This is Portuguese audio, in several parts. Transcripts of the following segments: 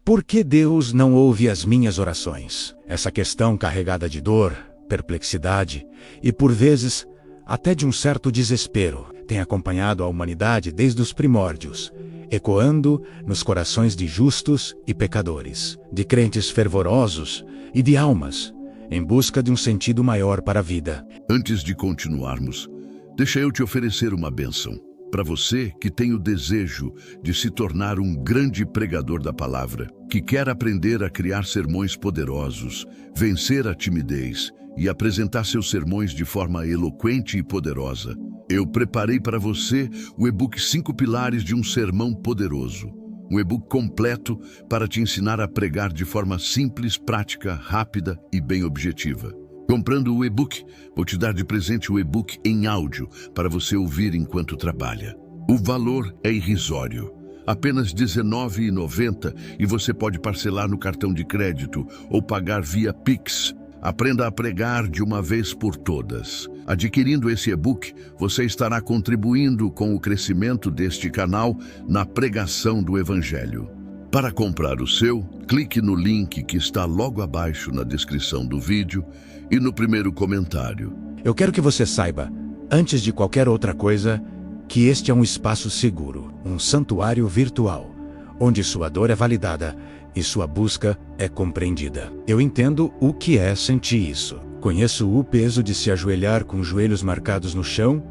Por que Deus não ouve as minhas orações? Essa questão carregada de dor, perplexidade e, por vezes, até de um certo desespero, tem acompanhado a humanidade desde os primórdios, ecoando nos corações de justos e pecadores, de crentes fervorosos e de almas, em busca de um sentido maior para a vida. Antes de continuarmos, deixa eu te oferecer uma bênção. Para você que tem o desejo de se tornar um grande pregador da palavra, que quer aprender a criar sermões poderosos, vencer a timidez e apresentar seus sermões de forma eloquente e poderosa, eu preparei para você o e-book 5 Pilares de um Sermão Poderoso. Um e-book completo para te ensinar a pregar de forma simples, prática, rápida e bem objetiva. Comprando o e-book, vou te dar de presente o e-book em áudio para você ouvir enquanto trabalha. O valor é irrisório, apenas R$ 19,90, e você pode parcelar no cartão de crédito ou pagar via Pix. Aprenda a pregar de uma vez por todas. Adquirindo esse e-book, você estará contribuindo com o crescimento deste canal na pregação do Evangelho. Para comprar o seu, clique no link que está logo abaixo na descrição do vídeo e no primeiro comentário. Eu quero que você saiba, antes de qualquer outra coisa, que este é um espaço seguro, um santuário virtual, onde sua dor é validada e sua busca é compreendida. Eu entendo o que é sentir isso. Conheço o peso de se ajoelhar com os joelhos marcados no chão,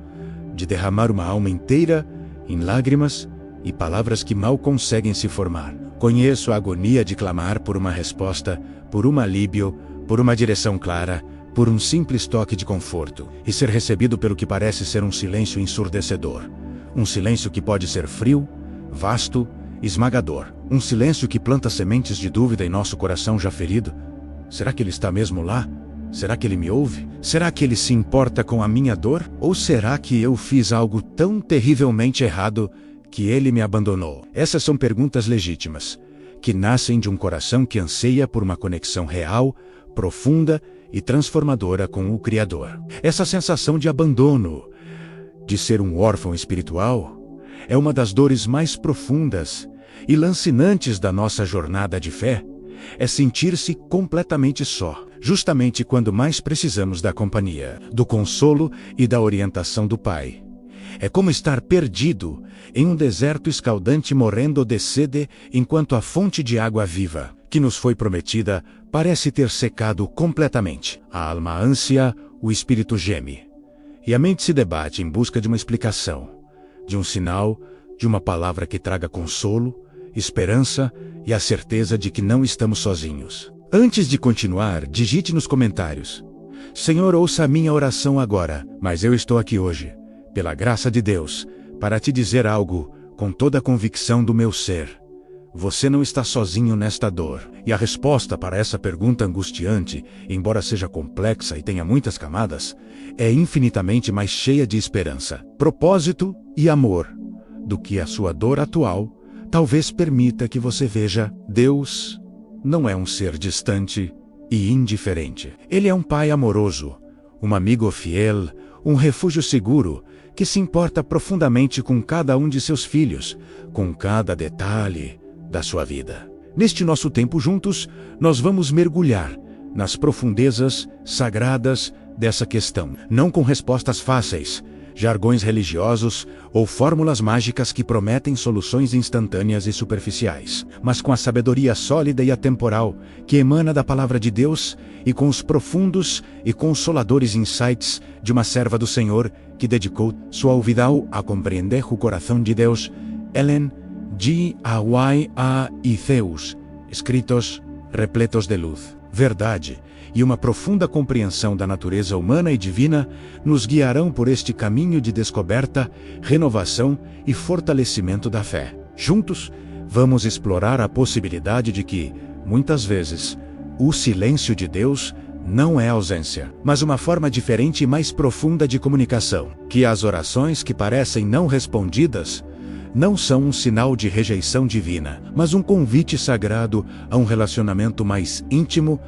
de derramar uma alma inteira em lágrimas e palavras que mal conseguem se formar. Conheço a agonia de clamar por uma resposta, por um alívio, por uma direção clara, por um simples toque de conforto, e ser recebido pelo que parece ser um silêncio ensurdecedor. Um silêncio que pode ser frio, vasto, esmagador. Um silêncio que planta sementes de dúvida em nosso coração já ferido. Será que ele está mesmo lá? Será que ele me ouve? Será que ele se importa com a minha dor? Ou será que eu fiz algo tão terrivelmente errado que ele me abandonou? Essas são perguntas legítimas, que nascem de um coração que anseia por uma conexão real, profunda e transformadora com o Criador. Essa sensação de abandono, de ser um órfão espiritual, é uma das dores mais profundas e lancinantes da nossa jornada de fé. É sentir-se completamente só, justamente quando mais precisamos da companhia, do consolo e da orientação do Pai. É como estar perdido em um deserto escaldante, morrendo de sede, enquanto a fonte de água viva, que nos foi prometida, parece ter secado completamente. A alma ânsia, o espírito geme, e a mente se debate em busca de uma explicação, de um sinal, de uma palavra que traga consolo, esperança e a certeza de que não estamos sozinhos. Antes de continuar, digite nos comentários: Senhor, ouça a minha oração agora, mas eu estou aqui hoje, pela graça de Deus, para te dizer algo com toda a convicção do meu ser. Você não está sozinho nesta dor. E a resposta para essa pergunta angustiante, embora seja complexa e tenha muitas camadas, é infinitamente mais cheia de esperança, propósito e amor do que a sua dor atual talvez permita que você veja. Deus não é um ser distante e indiferente. Ele é um pai amoroso, um amigo fiel, um refúgio seguro, que se importa profundamente com cada um de seus filhos, com cada detalhe da sua vida. Neste nosso tempo juntos, nós vamos mergulhar nas profundezas sagradas dessa questão, não com respostas fáceis, jargões religiosos ou fórmulas mágicas que prometem soluções instantâneas e superficiais, mas com a sabedoria sólida e atemporal que emana da palavra de Deus e com os profundos e consoladores insights de uma serva do Senhor que dedicou sua vida a compreender o coração de Deus, Ellen G. A. Theus, escritos repletos de luz, verdade e uma profunda compreensão da natureza humana e divina nos guiarão por este caminho de descoberta, renovação e fortalecimento da fé. Juntos, vamos explorar a possibilidade de que, muitas vezes, o silêncio de Deus não é ausência, mas uma forma diferente e mais profunda de comunicação. Que as orações que parecem não respondidas não são um sinal de rejeição divina, mas um convite sagrado a um relacionamento mais íntimo,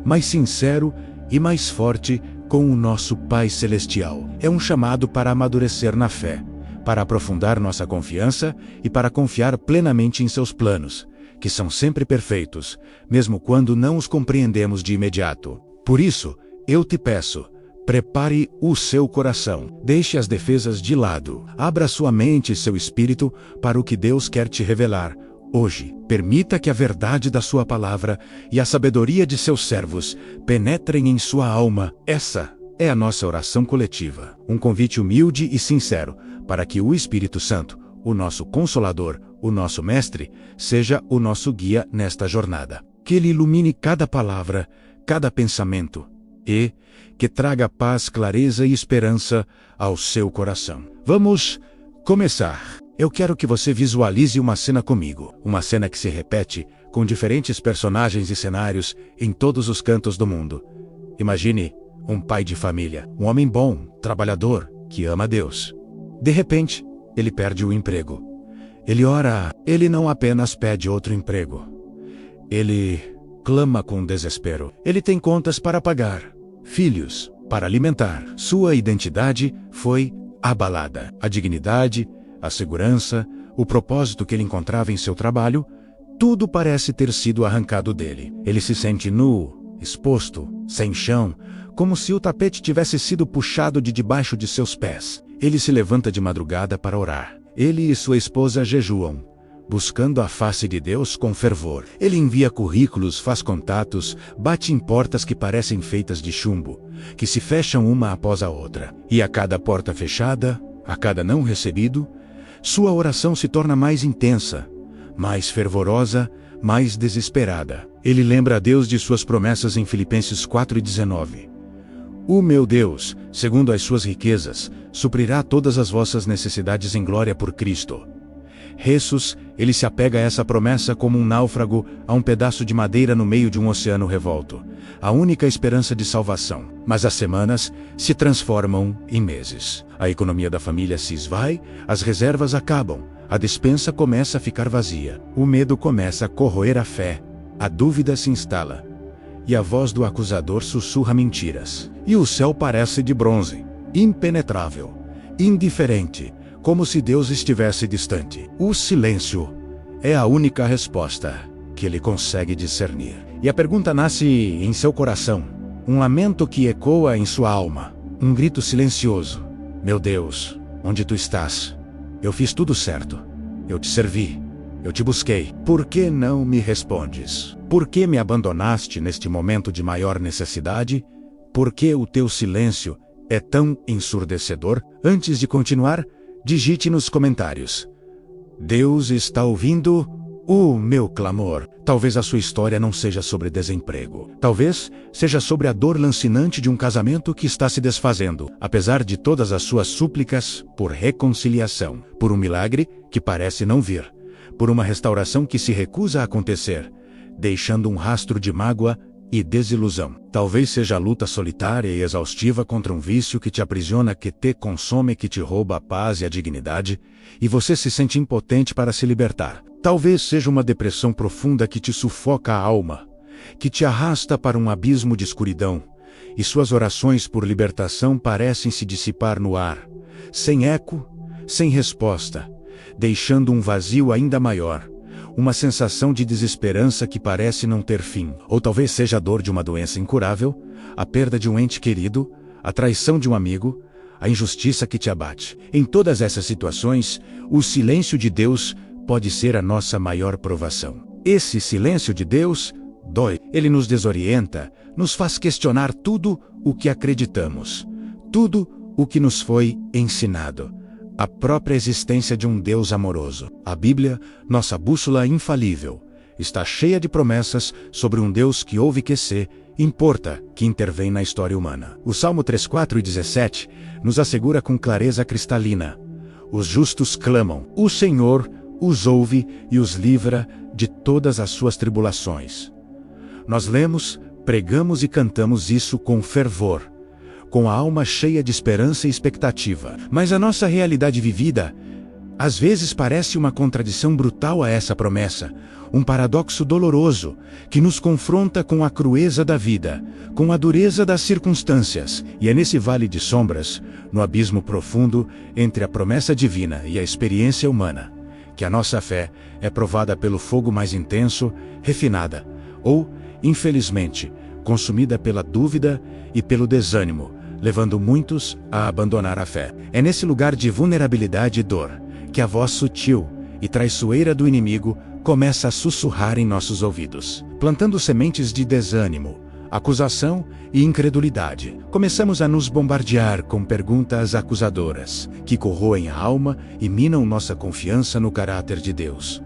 mais sincero e mais forte com o nosso Pai Celestial. É um chamado para amadurecer na fé, para aprofundar nossa confiança e para confiar plenamente em seus planos, que são sempre perfeitos, mesmo quando não os compreendemos de imediato. Por isso, eu te peço, prepare o seu coração, deixe as defesas de lado, abra sua mente e seu espírito para o que Deus quer te revelar. Hoje, permita que a verdade da sua palavra e a sabedoria de seus servos penetrem em sua alma. Essa é a nossa oração coletiva, um convite humilde e sincero para que o Espírito Santo, o nosso Consolador, o nosso Mestre, seja o nosso guia nesta jornada. Que Ele ilumine cada palavra, cada pensamento e que traga paz, clareza e esperança ao seu coração. Vamos começar. Eu quero que você visualize uma cena comigo, uma cena que se repete com diferentes personagens e cenários em todos os cantos do mundo. Imagine um pai de família, um homem bom, trabalhador, que ama Deus. De repente, ele perde o emprego. Ele ora, ele não apenas pede outro emprego. Ele clama com desespero. Ele tem contas para pagar, filhos para alimentar. Sua identidade foi abalada. A dignidade, a segurança, o propósito que ele encontrava em seu trabalho, tudo parece ter sido arrancado dele. Ele se sente nu, exposto, sem chão, como se o tapete tivesse sido puxado de debaixo de seus pés. Ele se levanta de madrugada para orar. Ele e sua esposa jejuam, buscando a face de Deus com fervor. Ele envia currículos, faz contatos, bate em portas que parecem feitas de chumbo, que se fecham uma após a outra. E a cada porta fechada, a cada não recebido, sua oração se torna mais intensa, mais fervorosa, mais desesperada. Ele lembra a Deus de suas promessas em Filipenses 4:19. O meu Deus, segundo as suas riquezas, suprirá todas as vossas necessidades em glória por Cristo. Jesus, ele se apega a essa promessa como um náufrago a um pedaço de madeira no meio de um oceano revolto, a única esperança de salvação. Mas as semanas se transformam em meses. A economia da família se esvai, as reservas acabam, a despensa começa a ficar vazia, o medo começa a corroer a fé, a dúvida se instala, e a voz do acusador sussurra mentiras. E o céu parece de bronze, impenetrável, indiferente, como se Deus estivesse distante. O silêncio é a única resposta que ele consegue discernir. E a pergunta nasce em seu coração, um lamento que ecoa em sua alma, um grito silencioso. Meu Deus, onde tu estás? Eu fiz tudo certo. Eu te servi. Eu te busquei. Por que não me respondes? Por que me abandonaste neste momento de maior necessidade? Por que o teu silêncio é tão ensurdecedor? Antes de continuar, digite nos comentários: Deus está ouvindo o meu clamor. Talvez a sua história não seja sobre desemprego. Talvez seja sobre a dor lancinante de um casamento que está se desfazendo, apesar de todas as suas súplicas por reconciliação, por um milagre que parece não vir, por uma restauração que se recusa a acontecer, deixando um rastro de mágoa e desilusão. Talvez seja a luta solitária e exaustiva contra um vício que te aprisiona, que te consome, que te rouba a paz e a dignidade, e você se sente impotente para se libertar. Talvez seja uma depressão profunda que te sufoca a alma, que te arrasta para um abismo de escuridão, e suas orações por libertação parecem se dissipar no ar, sem eco, sem resposta, deixando um vazio ainda maior, uma sensação de desesperança que parece não ter fim. Ou talvez seja a dor de uma doença incurável, a perda de um ente querido, a traição de um amigo, a injustiça que te abate. Em todas essas situações, o silêncio de Deus pode ser a nossa maior provação. Esse silêncio de Deus dói. Ele nos desorienta, nos faz questionar tudo o que acreditamos, tudo o que nos foi ensinado. A própria existência de um Deus amoroso. A Bíblia, nossa bússola infalível, está cheia de promessas sobre um Deus que ouve, que se importa, que intervém na história humana. O Salmo 3:4-17 nos assegura com clareza cristalina: os justos clamam, o Senhor os ouve e os livra de todas as suas tribulações. Nós lemos, pregamos e cantamos isso com fervor, com a alma cheia de esperança e expectativa. Mas a nossa realidade vivida, às vezes, parece uma contradição brutal a essa promessa, um paradoxo doloroso, que nos confronta com a crueza da vida, com a dureza das circunstâncias. E é nesse vale de sombras, no abismo profundo entre a promessa divina e a experiência humana, que a nossa fé é provada pelo fogo mais intenso, refinada, ou, infelizmente, consumida pela dúvida e pelo desânimo, levando muitos a abandonar a fé. É nesse lugar de vulnerabilidade e dor que a voz sutil e traiçoeira do inimigo começa a sussurrar em nossos ouvidos, plantando sementes de desânimo, acusação e incredulidade. Começamos a nos bombardear com perguntas acusadoras, que corroem a alma e minam nossa confiança no caráter de Deus.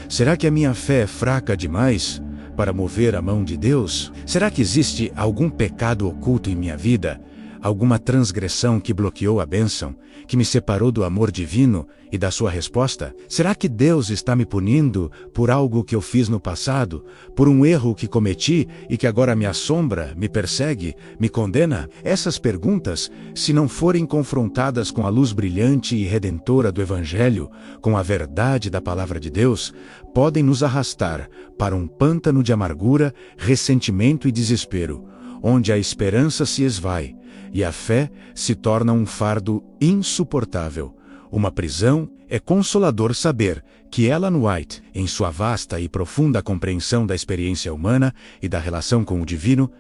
Será que a minha fé é fraca demais para mover a mão de Deus? Será que existe algum pecado oculto em minha vida? Alguma transgressão que bloqueou a bênção, que me separou do amor divino e da sua resposta? Será que Deus está me punindo por algo que eu fiz no passado, por um erro que cometi e que agora me assombra, me persegue, me condena? Essas perguntas, se não forem confrontadas com a luz brilhante e redentora do Evangelho, com a verdade da Palavra de Deus, podem nos arrastar para um pântano de amargura, ressentimento e desespero, onde a esperança se esvai e a fé se torna um fardo insuportável. Uma prisão. É consolador saber que Ellen White, em sua vasta e profunda compreensão da experiência humana e da relação com o divino,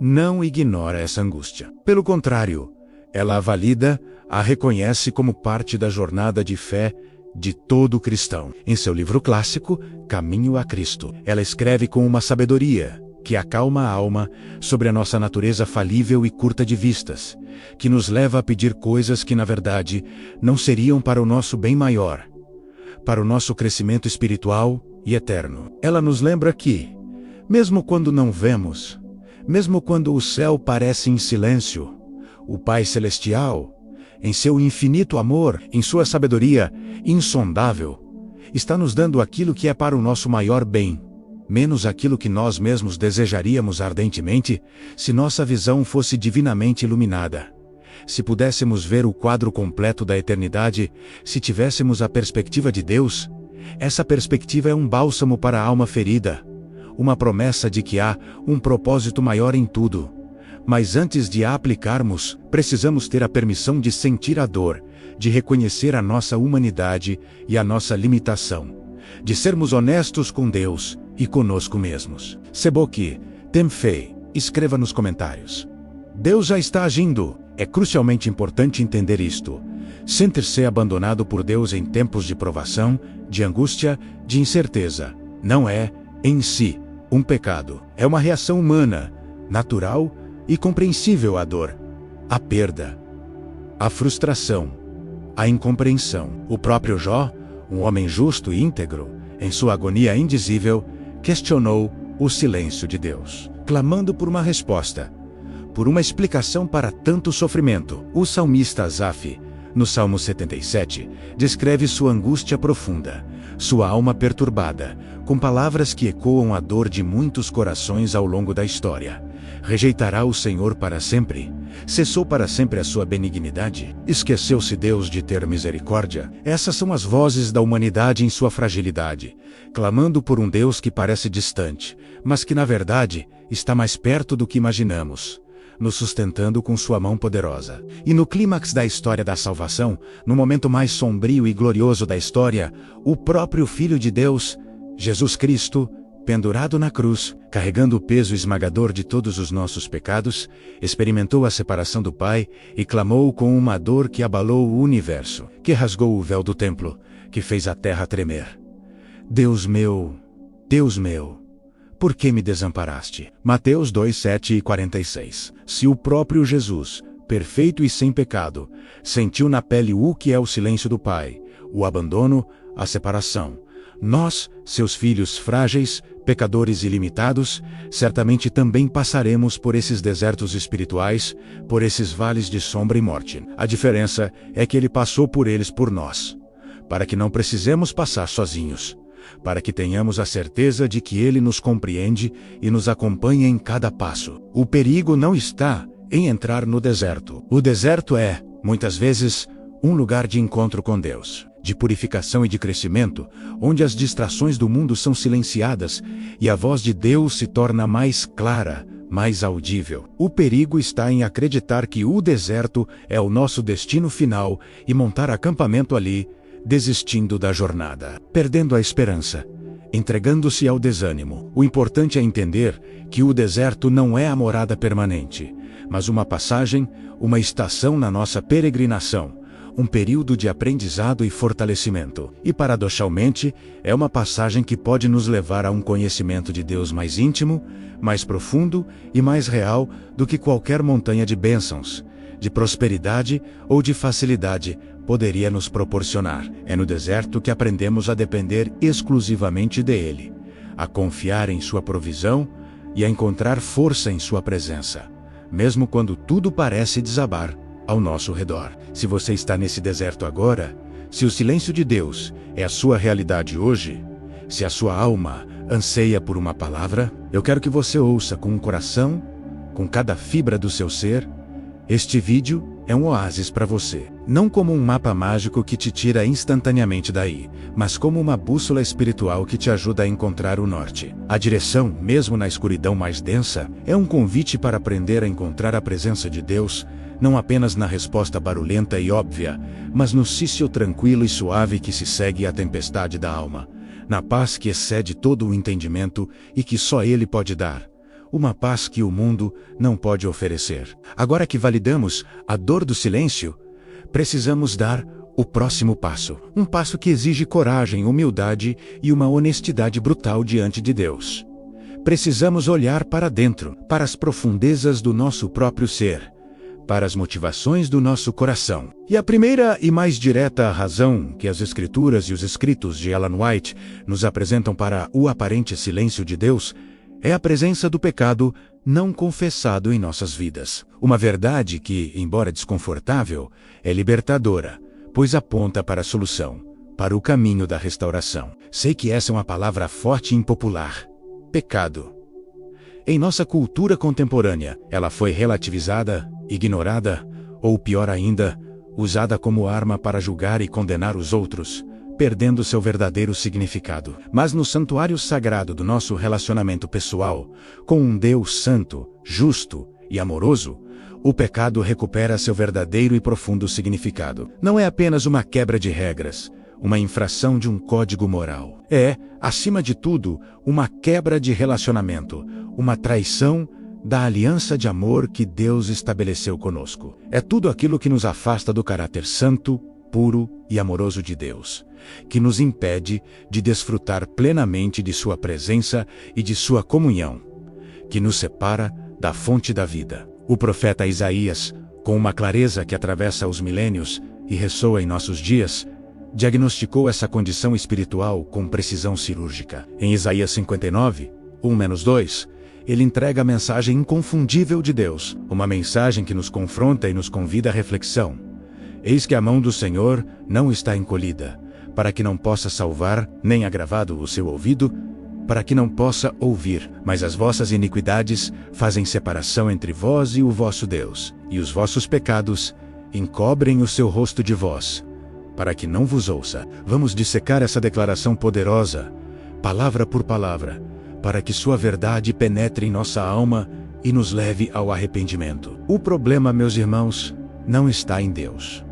não ignora essa angústia. Pelo contrário, ela a valida, a reconhece como parte da jornada de fé de todo cristão. Em seu livro clássico, Caminho a Cristo, ela escreve com uma sabedoria que acalma a alma sobre a nossa natureza falível e curta de vistas, que nos leva a pedir coisas que, na verdade, não seriam para o nosso bem maior, para o nosso crescimento espiritual e eterno. Ela nos lembra que, mesmo quando não vemos, mesmo quando o céu parece em silêncio, o Pai Celestial, em seu infinito amor, em sua sabedoria insondável, está nos dando aquilo que é para o nosso maior bem, menos aquilo que nós mesmos desejaríamos ardentemente, se nossa visão fosse divinamente iluminada. Se pudéssemos ver o quadro completo da eternidade, se tivéssemos a perspectiva de Deus, essa perspectiva é um bálsamo para a alma ferida, uma promessa de que há um propósito maior em tudo. Mas antes de a aplicarmos, precisamos ter a permissão de sentir a dor, de reconhecer a nossa humanidade e a nossa limitação, de sermos honestos com Deus e conosco mesmos. Seboki, Temfei, escreva nos comentários. Deus já está agindo. É crucialmente importante entender isto. Sentir-se abandonado por Deus em tempos de provação, de angústia, de incerteza, não é, em si, um pecado. É uma reação humana, natural e compreensível à dor, à perda, à frustração, à incompreensão. O próprio Jó, um homem justo e íntegro, em sua agonia indizível, questionou o silêncio de Deus, clamando por uma resposta, por uma explicação para tanto sofrimento. O salmista Asaf, no Salmo 77, descreve sua angústia profunda, sua alma perturbada, com palavras que ecoam a dor de muitos corações ao longo da história. Rejeitará o Senhor para sempre? Cessou para sempre a sua benignidade? Esqueceu-se Deus de ter misericórdia? Essas são as vozes da humanidade em sua fragilidade, clamando por um Deus que parece distante, mas que na verdade está mais perto do que imaginamos, nos sustentando com sua mão poderosa. E no clímax da história da salvação, no momento mais sombrio e glorioso da história, o próprio Filho de Deus, Jesus Cristo, pendurado na cruz, carregando o peso esmagador de todos os nossos pecados, experimentou a separação do Pai e clamou com uma dor que abalou o universo, que rasgou o véu do templo, que fez a terra tremer. Deus meu, por que me desamparaste? Mateus 2, 7 e 46. Se o próprio Jesus, perfeito e sem pecado, sentiu na pele o que é o silêncio do Pai, o abandono, a separação, nós, seus filhos frágeis, pecadores ilimitados, certamente também passaremos por esses desertos espirituais, por esses vales de sombra e morte. A diferença é que ele passou por eles por nós, para que não precisemos passar sozinhos, para que tenhamos a certeza de que ele nos compreende e nos acompanha em cada passo. O perigo não está em entrar no deserto. O deserto é, muitas vezes, um lugar de encontro com Deus, de purificação e de crescimento, onde as distrações do mundo são silenciadas e a voz de Deus se torna mais clara, mais audível. O perigo está em acreditar que o deserto é o nosso destino final e montar acampamento ali, desistindo da jornada, perdendo a esperança, entregando-se ao desânimo. O importante é entender que o deserto não é a morada permanente, mas uma passagem, uma estação na nossa peregrinação, um período de aprendizado e fortalecimento. E paradoxalmente, é uma passagem que pode nos levar a um conhecimento de Deus mais íntimo, mais profundo e mais real do que qualquer montanha de bênçãos, de prosperidade ou de facilidade poderia nos proporcionar. É no deserto que aprendemos a depender exclusivamente dele, a confiar em sua provisão e a encontrar força em sua presença, mesmo quando tudo parece desabar ao nosso redor. Se você está nesse deserto agora, se o silêncio de Deus é a sua realidade hoje, se a sua alma anseia por uma palavra, eu quero que você ouça com o coração, com cada fibra do seu ser. Este vídeo é um oásis para você. Não como um mapa mágico que te tira instantaneamente daí, mas como uma bússola espiritual que te ajuda a encontrar o norte. A direção, mesmo na escuridão mais densa, é um convite para aprender a encontrar a presença de Deus, não apenas na resposta barulhenta e óbvia, mas no cício tranquilo e suave que se segue à tempestade da alma, na paz que excede todo o entendimento e que só Ele pode dar. Uma paz que o mundo não pode oferecer. Agora que validamos a dor do silêncio, precisamos dar o próximo passo. Um passo que exige coragem, humildade e uma honestidade brutal diante de Deus. Precisamos olhar para dentro, para as profundezas do nosso próprio ser, para as motivações do nosso coração. E a primeira e mais direta razão que as Escrituras e os escritos de Ellen White nos apresentam para o aparente silêncio de Deus é a presença do pecado não confessado em nossas vidas. Uma verdade que, embora desconfortável, é libertadora, pois aponta para a solução, para o caminho da restauração. Sei que essa é uma palavra forte e impopular. Pecado. Em nossa cultura contemporânea, ela foi relativizada, ignorada, ou pior ainda, usada como arma para julgar e condenar os outros, perdendo seu verdadeiro significado. Mas no santuário sagrado do nosso relacionamento pessoal, com um Deus santo, justo e amoroso, o pecado recupera seu verdadeiro e profundo significado. Não é apenas uma quebra de regras, uma infração de um código moral. É, acima de tudo, uma quebra de relacionamento, uma traição da aliança de amor que Deus estabeleceu conosco. É tudo aquilo que nos afasta do caráter santo, puro e amoroso de Deus, que nos impede de desfrutar plenamente de sua presença e de sua comunhão, que nos separa da fonte da vida. O profeta Isaías, com uma clareza que atravessa os milênios e ressoa em nossos dias, diagnosticou essa condição espiritual com precisão cirúrgica. Em Isaías 59, 1-2, ele entrega a mensagem inconfundível de Deus, uma mensagem que nos confronta e nos convida à reflexão. Eis que a mão do Senhor não está encolhida, para que não possa salvar, nem agravado o seu ouvido, para que não possa ouvir. Mas as vossas iniquidades fazem separação entre vós e o vosso Deus, e os vossos pecados encobrem o seu rosto de vós, para que não vos ouça. Vamos dissecar essa declaração poderosa, palavra por palavra, para que sua verdade penetre em nossa alma e nos leve ao arrependimento. O problema, meus irmãos, não está em Deus.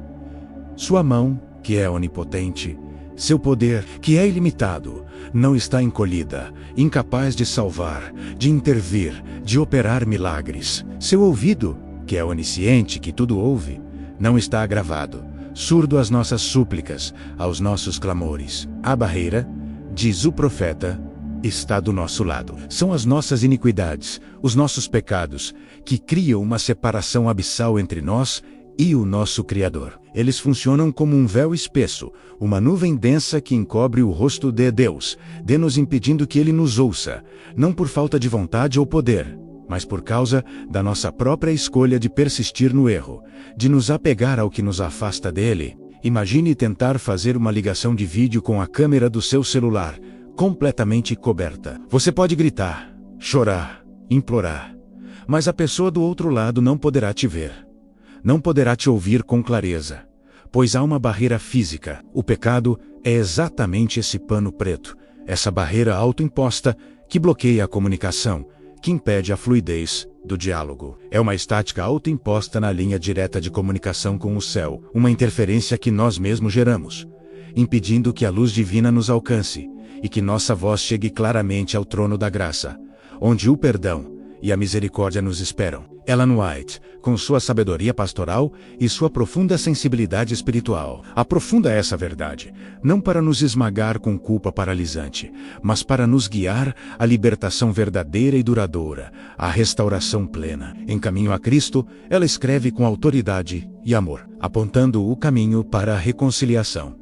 Sua mão, que é onipotente, seu poder, que é ilimitado, não está encolhida, incapaz de salvar, de intervir, de operar milagres. Seu ouvido, que é onisciente, que tudo ouve, não está agravado, surdo às nossas súplicas, aos nossos clamores. A barreira, diz o profeta, está do nosso lado. São as nossas iniquidades, os nossos pecados, que criam uma separação abissal entre nós e o nosso Criador. Eles funcionam como um véu espesso, uma nuvem densa que encobre o rosto de Deus, nos impedindo que Ele nos ouça, não por falta de vontade ou poder, mas por causa da nossa própria escolha de persistir no erro, de nos apegar ao que nos afasta dele. Imagine tentar fazer uma ligação de vídeo com a câmera do seu celular, completamente coberta. Você pode gritar, chorar, implorar, mas a pessoa do outro lado não poderá te ver. Não poderá te ouvir com clareza, pois há uma barreira física. O pecado é exatamente esse pano preto, essa barreira autoimposta que bloqueia a comunicação, que impede a fluidez do diálogo. É uma estática autoimposta na linha direta de comunicação com o céu, uma interferência que nós mesmos geramos. impedindo que a luz divina nos alcance e que nossa voz chegue claramente ao trono da graça, onde o perdão e a misericórdia nos esperam. Ellen White, com sua sabedoria pastoral e sua profunda sensibilidade espiritual, aprofunda essa verdade, não para nos esmagar com culpa paralisante, mas para nos guiar à libertação verdadeira e duradoura, à restauração plena. Em Caminho a Cristo, ela escreve com autoridade e amor, apontando o caminho para a reconciliação.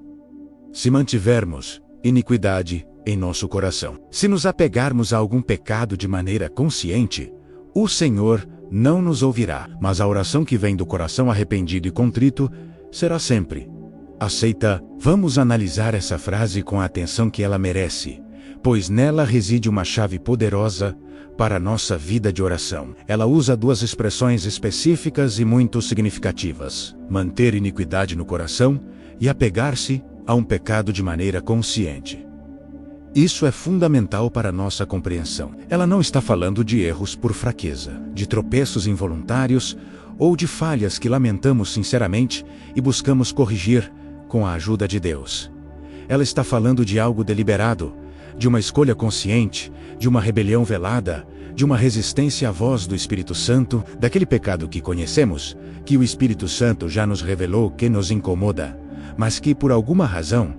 Se mantivermos iniquidade em nosso coração, se nos apegarmos a algum pecado de maneira consciente, o Senhor não nos ouvirá, mas a oração que vem do coração arrependido e contrito será sempre aceita. Vamos analisar essa frase com a atenção que ela merece, pois nela reside uma chave poderosa para a nossa vida de oração. Ela usa duas expressões específicas e muito significativas: manter iniquidade no coração e apegar-se a um pecado de maneira consciente. Isso é fundamental para nossa compreensão. Ela não está falando de erros por fraqueza, de tropeços involuntários ou de falhas que lamentamos sinceramente e buscamos corrigir com a ajuda de Deus. Ela está falando de algo deliberado, de uma escolha consciente, de uma rebelião velada, de uma resistência à voz do Espírito Santo, daquele pecado que conhecemos, que o Espírito Santo já nos revelou que nos incomoda, mas que por alguma razão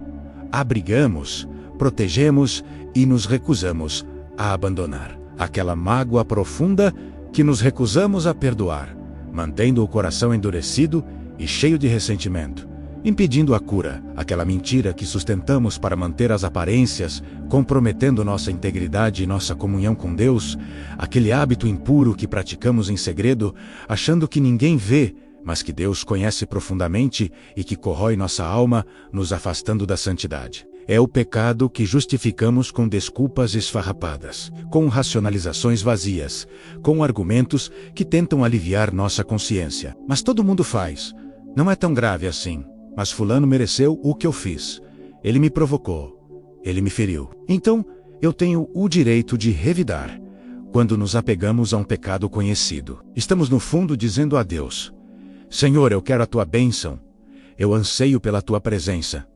abrigamos, protegemos e nos recusamos a abandonar. Aquela mágoa profunda que nos recusamos a perdoar, mantendo o coração endurecido e cheio de ressentimento, impedindo a cura. Aquela mentira que sustentamos para manter as aparências, comprometendo nossa integridade e nossa comunhão com Deus. Aquele hábito impuro que praticamos em segredo, achando que ninguém vê, mas que Deus conhece profundamente e que corrói nossa alma, nos afastando da santidade. É o pecado que justificamos com desculpas esfarrapadas, com racionalizações vazias, com argumentos que tentam aliviar nossa consciência. Mas todo mundo faz. Não é tão grave assim. Mas fulano mereceu o que eu fiz. Ele me provocou. Ele me feriu. Então, eu tenho o direito de revidar. Quando nos apegamos a um pecado conhecido, estamos no fundo dizendo a Deus: Senhor, eu quero a tua bênção. Eu anseio pela tua presença.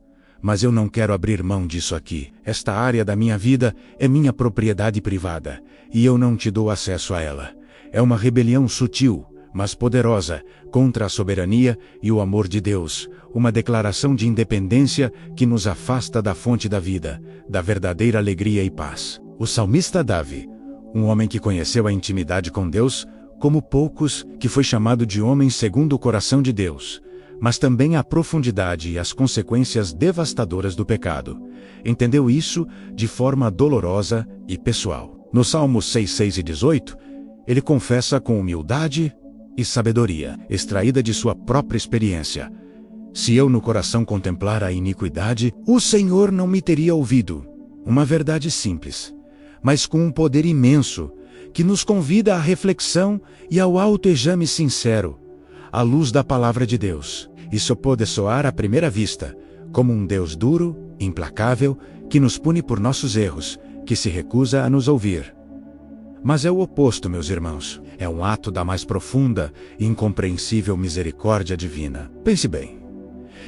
Mas eu não quero abrir mão disso aqui. Esta área da minha vida é minha propriedade privada, e eu não te dou acesso a ela. É uma rebelião sutil, mas poderosa, contra a soberania e o amor de Deus, uma declaração de independência que nos afasta da fonte da vida, da verdadeira alegria e paz. O salmista Davi, um homem que conheceu a intimidade com Deus, como poucos, que foi chamado de homem segundo o coração de Deus, mas também a profundidade e as consequências devastadoras do pecado. Entendeu isso de forma dolorosa e pessoal. No Salmos 6, 6 e 18, ele confessa com humildade e sabedoria, extraída de sua própria experiência: se eu no coração contemplar a iniquidade, o Senhor não me teria ouvido. Uma verdade simples, mas com um poder imenso, que nos convida à reflexão e ao autoexame sincero, à luz da palavra de Deus. Isso pode soar à primeira vista como um Deus duro, implacável, que nos pune por nossos erros, que se recusa a nos ouvir. Mas é o oposto, meus irmãos. É um ato da mais profunda e incompreensível misericórdia divina. Pense bem.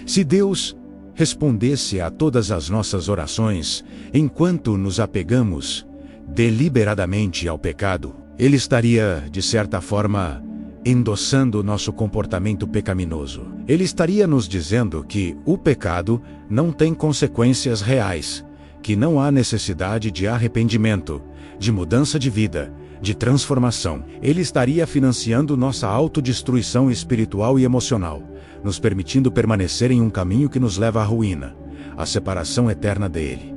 Se Deus respondesse a todas as nossas orações enquanto nos apegamos deliberadamente ao pecado, Ele estaria, de certa forma, endossando o nosso comportamento pecaminoso. Ele estaria nos dizendo que o pecado não tem consequências reais, que não há necessidade de arrependimento, de mudança de vida, de transformação. Ele estaria financiando nossa autodestruição espiritual e emocional, nos permitindo permanecer em um caminho que nos leva à ruína, à separação eterna dele.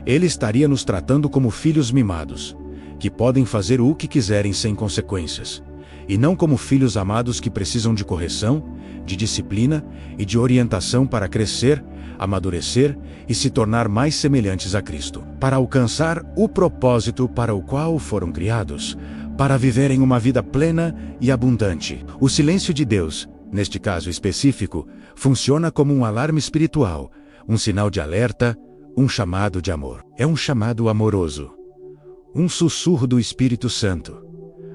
Ele estaria nos tratando como filhos mimados, que podem fazer o que quiserem sem consequências, e não como filhos amados que precisam de correção, de disciplina e de orientação para crescer, amadurecer e se tornar mais semelhantes a Cristo, para alcançar o propósito para o qual foram criados, para viverem uma vida plena e abundante. O silêncio de Deus, neste caso específico, funciona como um alarme espiritual, um sinal de alerta, um chamado de amor. É um chamado amoroso, um sussurro do Espírito Santo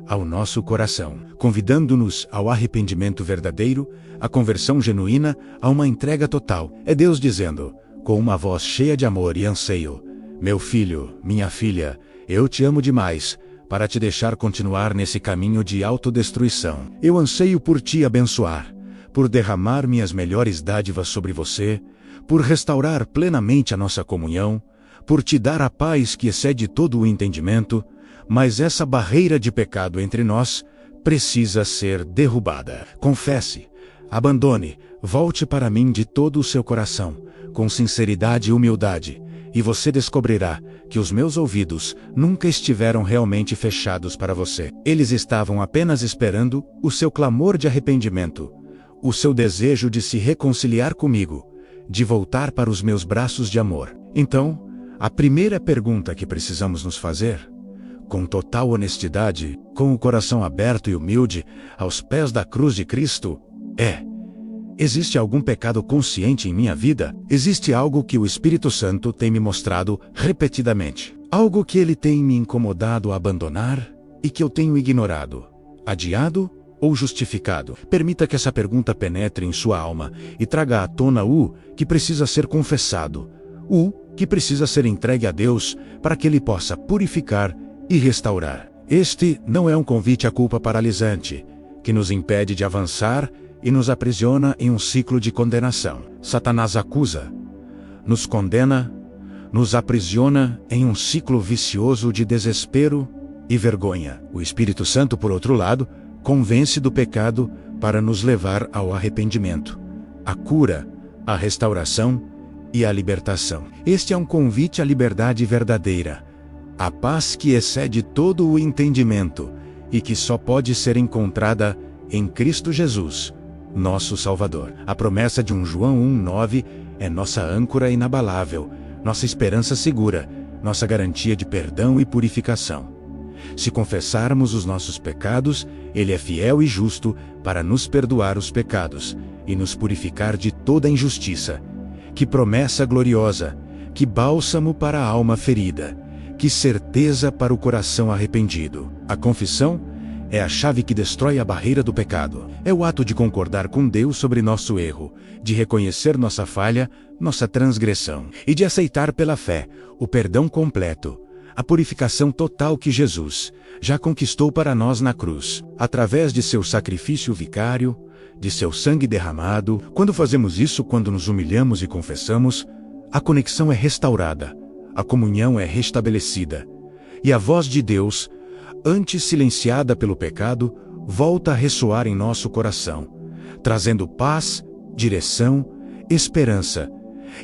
ao nosso coração, convidando-nos ao arrependimento verdadeiro, à conversão genuína, a uma entrega total. É Deus dizendo: com uma voz cheia de amor e anseio: meu filho, minha filha, eu te amo demais para te deixar continuar nesse caminho de autodestruição. Eu anseio por te abençoar, por derramar minhas melhores dádivas sobre você, por restaurar plenamente a nossa comunhão, por te dar a paz que excede todo o entendimento, mas essa barreira de pecado entre nós precisa ser derrubada. Confesse, abandone, volte para mim de todo o seu coração, com sinceridade e humildade, e você descobrirá que os meus ouvidos nunca estiveram realmente fechados para você. Eles estavam apenas esperando o seu clamor de arrependimento, o seu desejo de se reconciliar comigo, de voltar para os meus braços de amor. Então, a primeira pergunta que precisamos nos fazer, com total honestidade, com o coração aberto e humilde, aos pés da cruz de Cristo, é: existe algum pecado consciente em minha vida? Existe algo que o Espírito Santo tem me mostrado repetidamente? Algo que ele tem me incomodado a abandonar e que eu tenho ignorado, adiado ou justificado? Permita que essa pergunta penetre em sua alma e traga à tona o que precisa ser confessado, o que precisa ser entregue a Deus para que Ele possa purificar e restaurar. Este não é um convite à culpa paralisante, que nos impede de avançar e nos aprisiona em um ciclo de condenação. Satanás acusa, nos condena, nos aprisiona em um ciclo vicioso de desespero e vergonha. O Espírito Santo, por outro lado, convence do pecado para nos levar ao arrependimento, à cura, à restauração e à libertação. Este é um convite à liberdade verdadeira, à paz que excede todo o entendimento e que só pode ser encontrada em Cristo Jesus, nosso Salvador. A promessa de João 1:9 é nossa âncora inabalável, nossa esperança segura, nossa garantia de perdão e purificação. Se confessarmos os nossos pecados, Ele é fiel e justo para nos perdoar os pecados e nos purificar de toda injustiça. Que promessa gloriosa, que bálsamo para a alma ferida, que certeza para o coração arrependido. A confissão é a chave que destrói a barreira do pecado. É o ato de concordar com Deus sobre nosso erro, de reconhecer nossa falha, nossa transgressão, e de aceitar pela fé o perdão completo, a purificação total que Jesus já conquistou para nós na cruz, através de seu sacrifício vicário, de seu sangue derramado. Quando fazemos isso, quando nos humilhamos e confessamos, a conexão é restaurada, a comunhão é restabelecida, e a voz de Deus, antes silenciada pelo pecado, volta a ressoar em nosso coração, trazendo paz, direção, esperança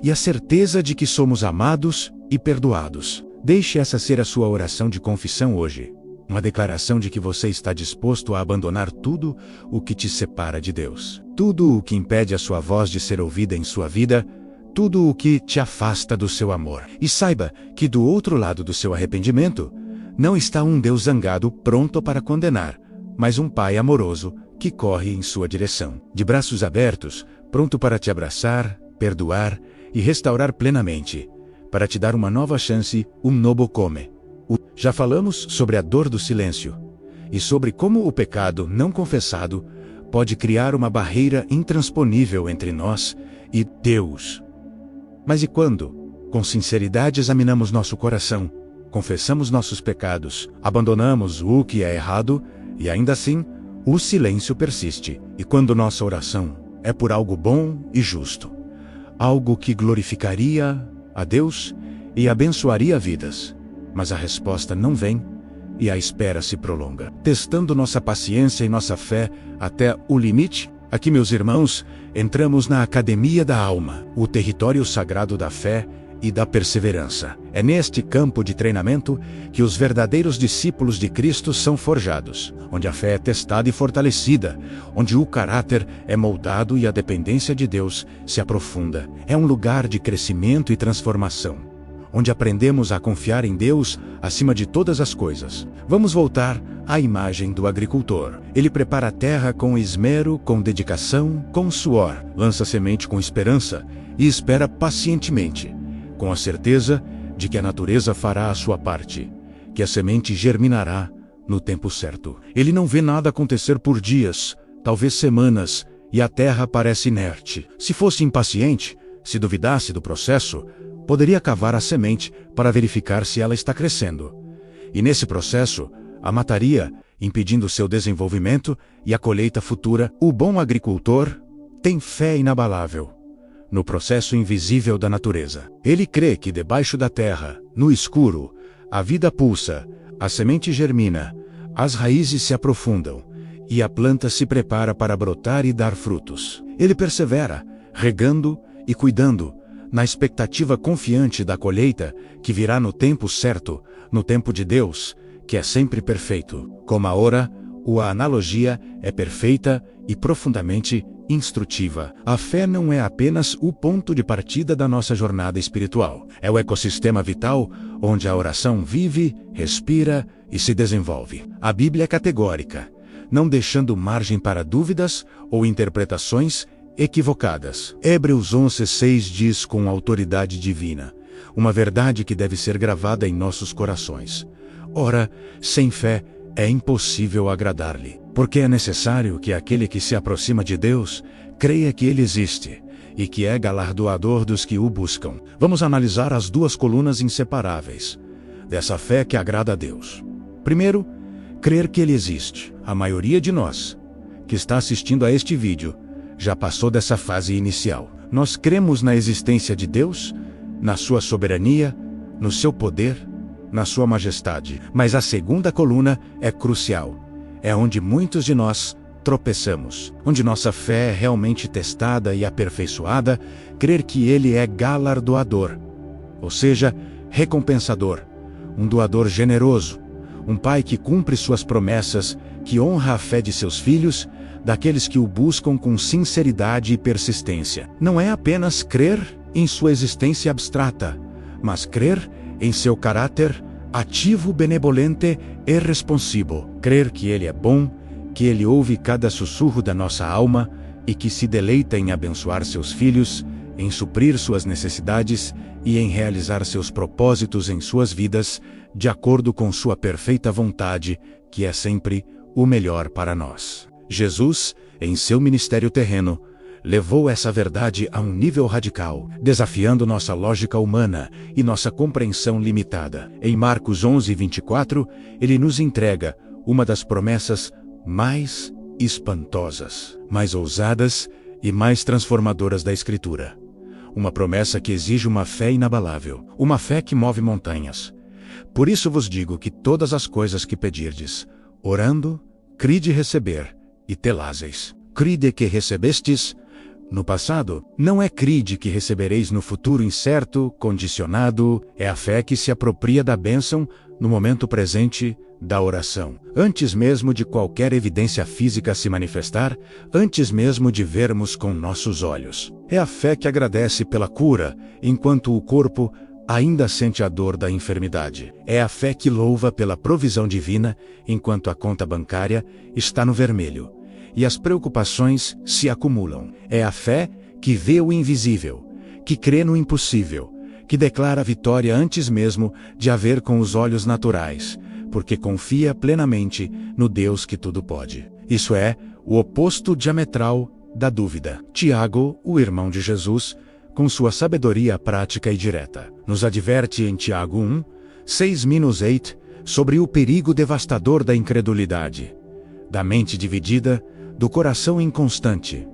e a certeza de que somos amados e perdoados. Deixe essa ser a sua oração de confissão hoje, uma declaração de que você está disposto a abandonar tudo o que te separa de Deus, tudo o que impede a sua voz de ser ouvida em sua vida, tudo o que te afasta do seu amor. E saiba que do outro lado do seu arrependimento, não está um Deus zangado pronto para condenar, mas um Pai amoroso que corre em sua direção, de braços abertos, pronto para te abraçar, perdoar e restaurar plenamente, para te dar uma nova chance, um novo come. Já falamos sobre a dor do silêncio e sobre como o pecado não confessado pode criar uma barreira intransponível entre nós e Deus. Mas e quando, com sinceridade, examinamos nosso coração, confessamos nossos pecados, abandonamos o que é errado e ainda assim o silêncio persiste? E quando nossa oração é por algo bom e justo, algo que glorificaria a Deus e abençoaria vidas, mas a resposta não vem e a espera se prolonga, testando nossa paciência e nossa fé até o limite? Aqui, meus irmãos, entramos na academia da alma, o território sagrado da fé e da perseverança. É neste campo de treinamento que os verdadeiros discípulos de Cristo são forjados, onde a fé é testada e fortalecida, onde o caráter é moldado e a dependência de Deus se aprofunda. É um lugar de crescimento e transformação, onde aprendemos a confiar em Deus acima de todas as coisas. Vamos voltar à imagem do agricultor. Ele prepara a terra com esmero, com dedicação, com suor, lança semente com esperança e espera pacientemente, com a certeza de que a natureza fará a sua parte, que a semente germinará no tempo certo. Ele não vê nada acontecer por dias, talvez semanas, e a terra parece inerte. Se fosse impaciente, Se duvidasse do processo, poderia cavar a semente para verificar se ela está crescendo. E nesse processo, a mataria, impedindo seu desenvolvimento e a colheita futura. O bom agricultor tem fé inabalável no processo invisível da natureza. Ele crê que debaixo da terra, no escuro, a vida pulsa, a semente germina, as raízes se aprofundam e a planta se prepara para brotar e dar frutos. Ele persevera, regando e cuidando, na expectativa confiante da colheita que virá no tempo certo, no tempo de Deus, que é sempre perfeito. Como a ora, a analogia é perfeita e profundamente instrutiva. A fé não é apenas o ponto de partida da nossa jornada espiritual. É o ecossistema vital onde a oração vive, respira e se desenvolve. A Bíblia é categórica, não deixando margem para dúvidas ou interpretações equivocadas. Hebreus 11:6 diz com autoridade divina, uma verdade que deve ser gravada em nossos corações. Ora, sem fé é impossível agradar-lhe, porque é necessário que aquele que se aproxima de Deus creia que Ele existe e que é galardoador dos que o buscam. Vamos analisar as duas colunas inseparáveis dessa fé que agrada a Deus. Primeiro, crer que Ele existe. A maioria de nós que está assistindo a este vídeo já passou dessa fase inicial. Nós cremos na existência de Deus, na sua soberania, no seu poder, na sua majestade. Mas a segunda coluna é crucial. É onde muitos de nós tropeçamos, onde nossa fé é realmente testada e aperfeiçoada, crer que Ele é galardoador, ou seja, recompensador, um doador generoso, um pai que cumpre suas promessas, que honra a fé de seus filhos, daqueles que o buscam com sinceridade e persistência. Não é apenas crer em sua existência abstrata, mas crer em seu caráter ativo, benevolente e responsivo. Crer que Ele é bom, que Ele ouve cada sussurro da nossa alma e que se deleita em abençoar seus filhos, em suprir suas necessidades e em realizar seus propósitos em suas vidas, de acordo com sua perfeita vontade, que é sempre o melhor para nós. Jesus, em seu ministério terreno, levou essa verdade a um nível radical, desafiando nossa lógica humana e nossa compreensão limitada. Em Marcos 11:24, ele nos entrega uma das promessas mais espantosas, mais ousadas e mais transformadoras da Escritura. Uma promessa que exige uma fé inabalável, uma fé que move montanhas. Por isso vos digo que todas as coisas que pedirdes, orando, cride receber, e teláseis. Cride que recebestes no passado, não é cride que recebereis no futuro incerto, condicionado, é a fé que se apropria da bênção no momento presente da oração. Antes mesmo de qualquer evidência física se manifestar, antes mesmo de vermos com nossos olhos. É a fé que agradece pela cura, enquanto o corpo ainda sente a dor da enfermidade. É a fé que louva pela provisão divina, enquanto a conta bancária está no vermelho e as preocupações se acumulam. É a fé que vê o invisível, que crê no impossível, que declara a vitória antes mesmo de a ver com os olhos naturais, porque confia plenamente no Deus que tudo pode. Isso é o oposto diametral da dúvida. Tiago, o irmão de Jesus, com sua sabedoria prática e direta, nos adverte em Tiago 1:6-8 sobre o perigo devastador da incredulidade, da mente dividida, do coração inconstante.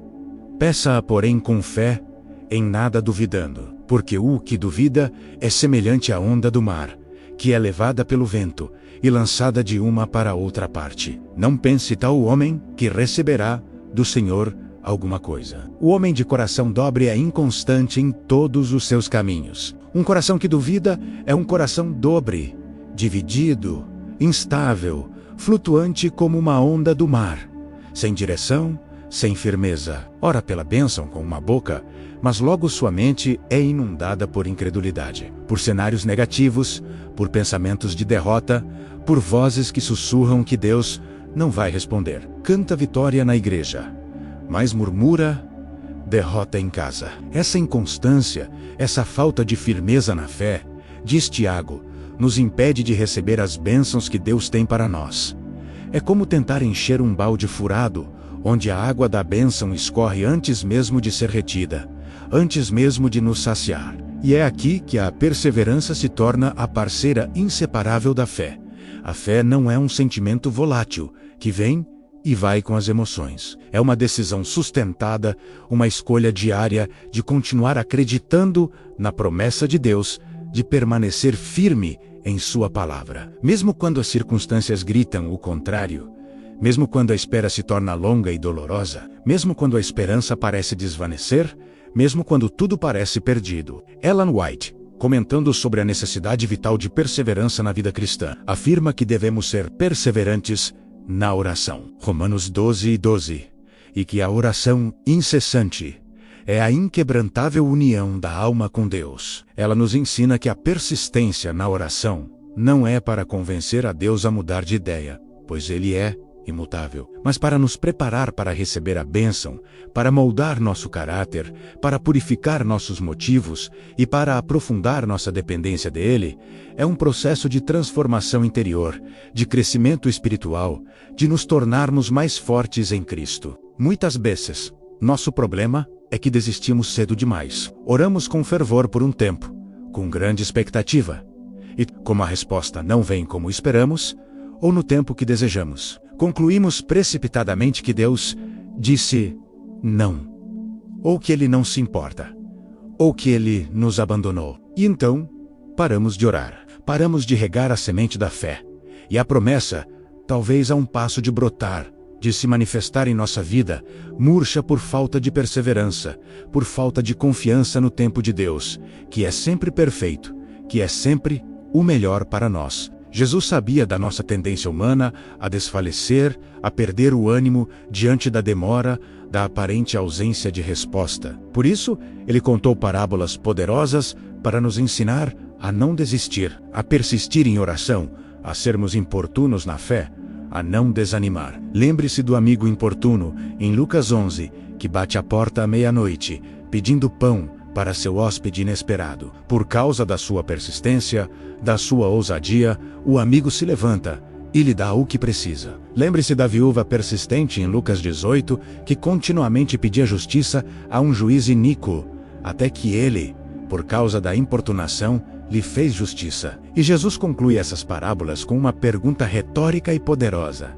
Peça-a, porém, com fé, em nada duvidando, porque o que duvida é semelhante à onda do mar, que é levada pelo vento e lançada de uma para outra parte. Não pense tal homem que receberá do Senhor alguma coisa. O homem de coração dobre é inconstante em todos os seus caminhos. Um coração que duvida é um coração dobre, dividido, instável, flutuante como uma onda do mar, sem direção, sem firmeza. Ora pela bênção com uma boca, mas logo sua mente é inundada por incredulidade, por cenários negativos, por pensamentos de derrota, por vozes que sussurram que Deus não vai responder. Canta vitória na igreja, mas murmura derrota em casa. Essa inconstância, essa falta de firmeza na fé, diz Tiago, nos impede de receber as bênçãos que Deus tem para nós. É como tentar encher um balde furado, onde a água da bênção escorre antes mesmo de ser retida. antes mesmo de nos saciar. E é aqui que a perseverança se torna a parceira inseparável da fé. A fé não é um sentimento volátil, que vem e vai com as emoções. É uma decisão sustentada, uma escolha diária de continuar acreditando na promessa de Deus, de permanecer firme em sua palavra. Mesmo quando as circunstâncias gritam o contrário, mesmo quando a espera se torna longa e dolorosa, mesmo quando a esperança parece desvanecer, mesmo quando tudo parece perdido. Ellen White, comentando sobre a necessidade vital de perseverança na vida cristã, afirma que devemos ser perseverantes na oração. Romanos 12:12. E que a oração incessante é a inquebrantável união da alma com Deus. Ela nos ensina que a persistência na oração não é para convencer a Deus a mudar de ideia, pois Ele é imutável, mas para nos preparar para receber a bênção, para moldar nosso caráter, para purificar nossos motivos e para aprofundar nossa dependência dele. É um processo de transformação interior, de crescimento espiritual, de nos tornarmos mais fortes em Cristo. Muitas vezes, nosso problema é que desistimos cedo demais. Oramos com fervor por um tempo, com grande expectativa, e, como a resposta não vem como esperamos, ou no tempo que desejamos, concluímos precipitadamente que Deus disse não, ou que Ele não se importa, ou que Ele nos abandonou. E então, paramos de orar, paramos de regar a semente da fé, e a promessa, talvez a um passo de brotar, de se manifestar em nossa vida, murcha por falta de perseverança, por falta de confiança no tempo de Deus, que é sempre perfeito, que é sempre o melhor para nós. Jesus sabia da nossa tendência humana a desfalecer, a perder o ânimo diante da demora, da aparente ausência de resposta. Por isso, Ele contou parábolas poderosas para nos ensinar a não desistir, a persistir em oração, a sermos importunos na fé, a não desanimar. Lembre-se do amigo importuno, em Lucas 11, que bate à porta à meia-noite, pedindo pão para seu hóspede inesperado. Por causa da sua persistência, da sua ousadia, o amigo se levanta e lhe dá o que precisa. Lembre-se da viúva persistente em Lucas 18, que continuamente pedia justiça a um juiz iníquo, até que ele, por causa da importunação, lhe fez justiça. E Jesus conclui essas parábolas com uma pergunta retórica e poderosa: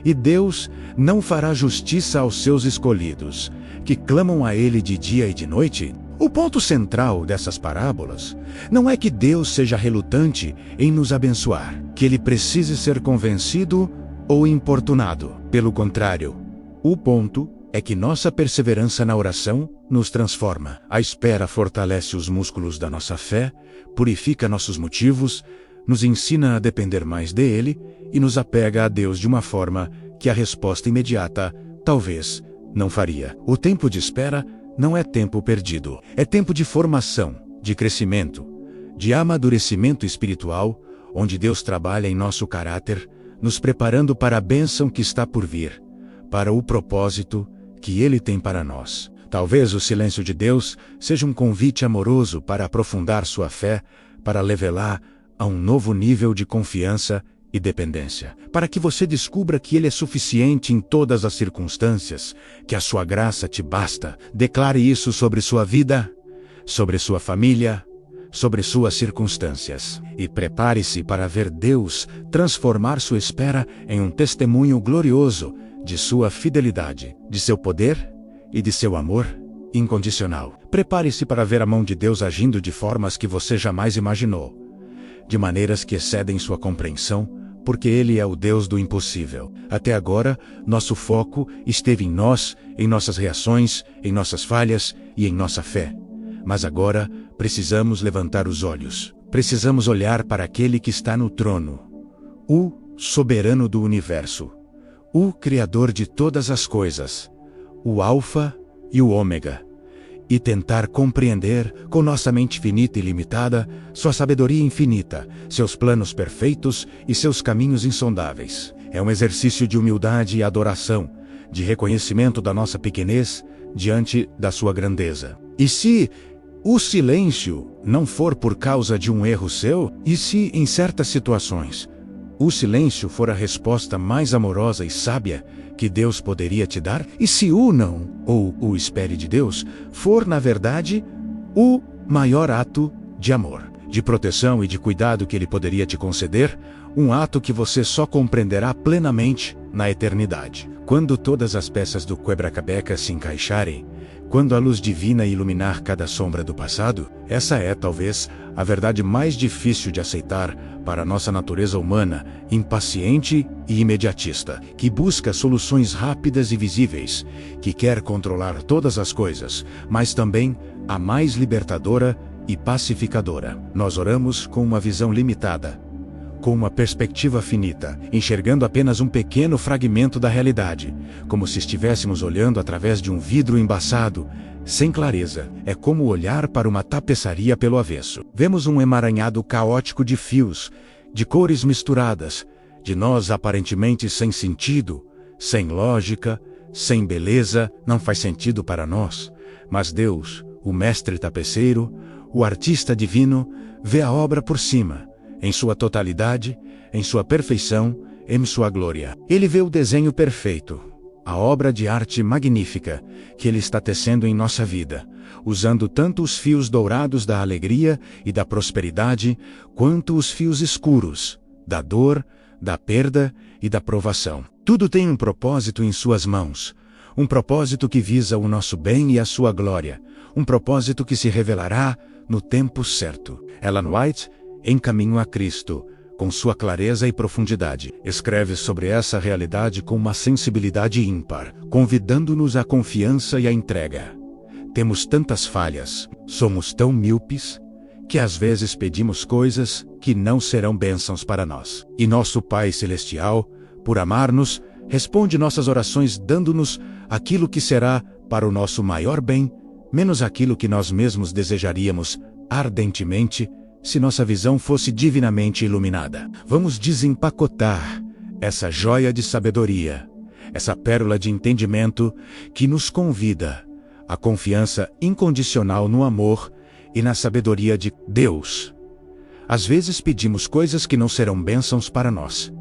e Deus não fará justiça aos seus escolhidos, que clamam a Ele de dia e de noite? O ponto central dessas parábolas não é que Deus seja relutante em nos abençoar, que Ele precise ser convencido ou importunado. Pelo contrário, o ponto é que nossa perseverança na oração nos transforma. A espera fortalece os músculos da nossa fé, purifica nossos motivos, nos ensina a depender mais dele e nos apega a Deus de uma forma que a resposta imediata talvez não faria. O tempo de espera não é tempo perdido. É tempo de formação, de crescimento, de amadurecimento espiritual, onde Deus trabalha em nosso caráter, nos preparando para a bênção que está por vir, para o propósito que Ele tem para nós. Talvez o silêncio de Deus seja um convite amoroso para aprofundar sua fé, para levá-la a um novo nível de confiança e dependência, para que você descubra que Ele é suficiente em todas as circunstâncias, que a sua graça te basta. Declare isso sobre sua vida, sobre sua família, sobre suas circunstâncias. E prepare-se para ver Deus transformar sua espera em um testemunho glorioso de sua fidelidade, de seu poder e de seu amor incondicional. Prepare-se para ver a mão de Deus agindo de formas que você jamais imaginou, de maneiras que excedem sua compreensão, porque Ele é o Deus do impossível. Até agora, nosso foco esteve em nós, em nossas reações, em nossas falhas e em nossa fé. Mas agora, precisamos levantar os olhos. Precisamos olhar para aquele que está no trono, o soberano do universo, o Criador de todas as coisas, o Alfa e o Ômega, e tentar compreender, com nossa mente finita e limitada, sua sabedoria infinita, seus planos perfeitos e seus caminhos insondáveis. É um exercício de humildade e adoração, de reconhecimento da nossa pequenez diante da sua grandeza. E se o silêncio não for por causa de um erro seu, e se, em certas situações, o silêncio for a resposta mais amorosa e sábia que Deus poderia te dar? E se o não, ou o espere de Deus, for, na verdade, o maior ato de amor, de proteção e de cuidado que Ele poderia te conceder, um ato que você só compreenderá plenamente na eternidade. Quando todas as peças do quebra-cabeça se encaixarem, quando a luz divina iluminar cada sombra do passado, essa é, talvez, a verdade mais difícil de aceitar para a nossa natureza humana, impaciente e imediatista, que busca soluções rápidas e visíveis, que quer controlar todas as coisas, mas também a mais libertadora e pacificadora. Nós oramos com uma visão limitada, com uma perspectiva finita, enxergando apenas um pequeno fragmento da realidade, como se estivéssemos olhando através de um vidro embaçado, sem clareza. É como olhar para uma tapeçaria pelo avesso. Vemos um emaranhado caótico de fios, de cores misturadas, de nós aparentemente sem sentido, sem lógica, sem beleza. Não faz sentido para nós, mas Deus, o mestre tapeceiro, o artista divino, vê a obra por cima, em sua totalidade, em sua perfeição, em sua glória. Ele vê o desenho perfeito, a obra de arte magnífica que Ele está tecendo em nossa vida, usando tanto os fios dourados da alegria e da prosperidade, quanto os fios escuros da dor, da perda e da provação. Tudo tem um propósito em suas mãos, um propósito que visa o nosso bem e a sua glória, um propósito que se revelará no tempo certo. Ellen White, Em Caminho a Cristo, com sua clareza e profundidade, escreve sobre essa realidade com uma sensibilidade ímpar, convidando-nos à confiança e à entrega. Temos tantas falhas, somos tão míopes, que às vezes pedimos coisas que não serão bênçãos para nós. E nosso Pai Celestial, por amar-nos, responde nossas orações dando-nos aquilo que será para o nosso maior bem, menos aquilo que nós mesmos desejaríamos ardentemente, se nossa visão fosse divinamente iluminada. Vamos desempacotar essa joia de sabedoria, essa pérola de entendimento que nos convida à confiança incondicional no amor e na sabedoria de Deus. Às vezes pedimos coisas que não serão bênçãos para nós.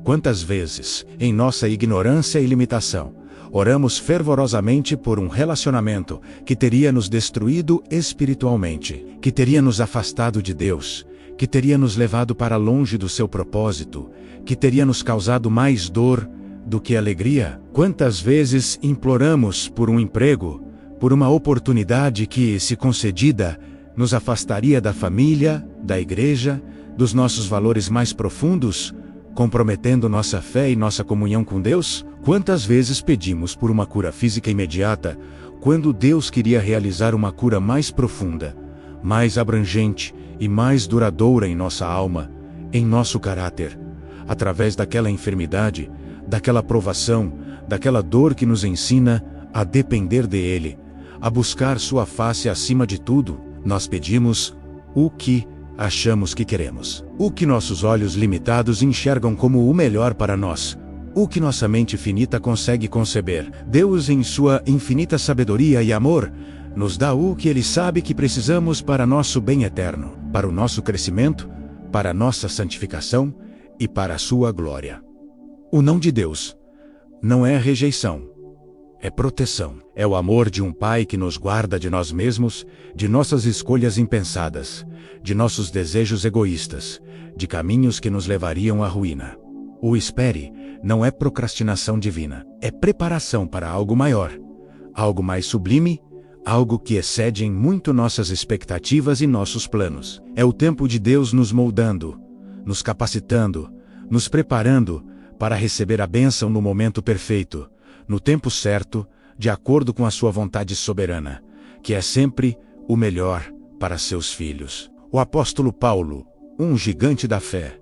Quantas vezes, em nossa ignorância e limitação, oramos fervorosamente por um relacionamento que teria nos destruído espiritualmente, que teria nos afastado de Deus, que teria nos levado para longe do seu propósito, que teria nos causado mais dor do que alegria? Quantas vezes imploramos por um emprego, por uma oportunidade que, se concedida, nos afastaria da família, da igreja, dos nossos valores mais profundos, comprometendo nossa fé e nossa comunhão com Deus? Quantas vezes pedimos por uma cura física imediata, quando Deus queria realizar uma cura mais profunda, mais abrangente e mais duradoura em nossa alma, em nosso caráter, através daquela enfermidade, daquela provação, daquela dor que nos ensina a depender dele, a buscar sua face acima de tudo? Nós pedimos o que achamos que queremos, o que nossos olhos limitados enxergam como o melhor para nós, o que nossa mente finita consegue conceber. Deus, em sua infinita sabedoria e amor, nos dá o que Ele sabe que precisamos para nosso bem eterno, para o nosso crescimento, para a nossa santificação e para a sua glória. O não de Deus não é rejeição, é proteção. É o amor de um pai que nos guarda de nós mesmos, de nossas escolhas impensadas, de nossos desejos egoístas, de caminhos que nos levariam à ruína. O espere não é procrastinação divina, é preparação para algo maior, algo mais sublime, algo que excede em muito nossas expectativas e nossos planos. É o tempo de Deus nos moldando, nos capacitando, nos preparando para receber a bênção no momento perfeito, no tempo certo, de acordo com a sua vontade soberana, que é sempre o melhor para seus filhos. O apóstolo Paulo, um gigante da fé,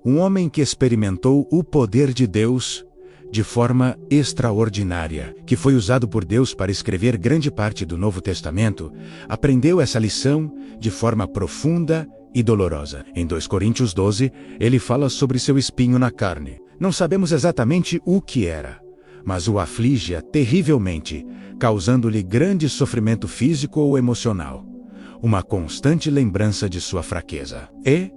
um homem que experimentou o poder de Deus de forma extraordinária, que foi usado por Deus para escrever grande parte do Novo Testamento, aprendeu essa lição de forma profunda e dolorosa. Em 2 Coríntios 12, ele fala sobre seu espinho na carne. Não sabemos exatamente o que era, mas o aflige terrivelmente, causando-lhe grande sofrimento físico ou emocional, uma constante lembrança de sua fraqueza. E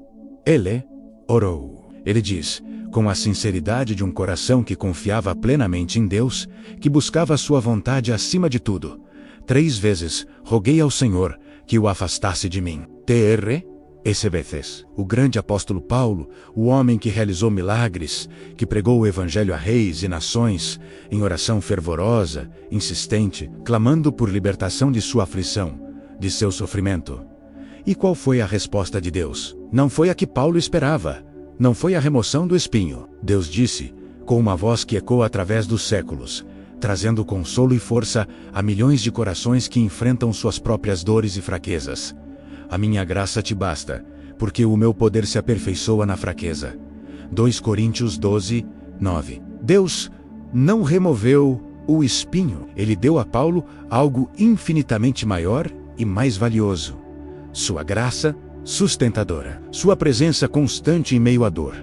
ele orou. Ele diz, com a sinceridade de um coração que confiava plenamente em Deus, que buscava a sua vontade acima de tudo. 3 vezes roguei ao Senhor que o afastasse de mim. Tr. Esse vezes. O grande apóstolo Paulo, o homem que realizou milagres, que pregou o evangelho a reis e nações, em oração fervorosa, insistente, clamando por libertação de sua aflição, de seu sofrimento. E qual foi a resposta de Deus? Não foi a que Paulo esperava. Não foi a remoção do espinho. Deus disse, com uma voz que ecoa através dos séculos, trazendo consolo e força a milhões de corações que enfrentam suas próprias dores e fraquezas. A minha graça te basta, porque o meu poder se aperfeiçoa na fraqueza. 2 Coríntios 12, 9. Deus não removeu o espinho. Ele deu a Paulo algo infinitamente maior e mais valioso. Sua graça sustentadora. Sua presença constante em meio à dor.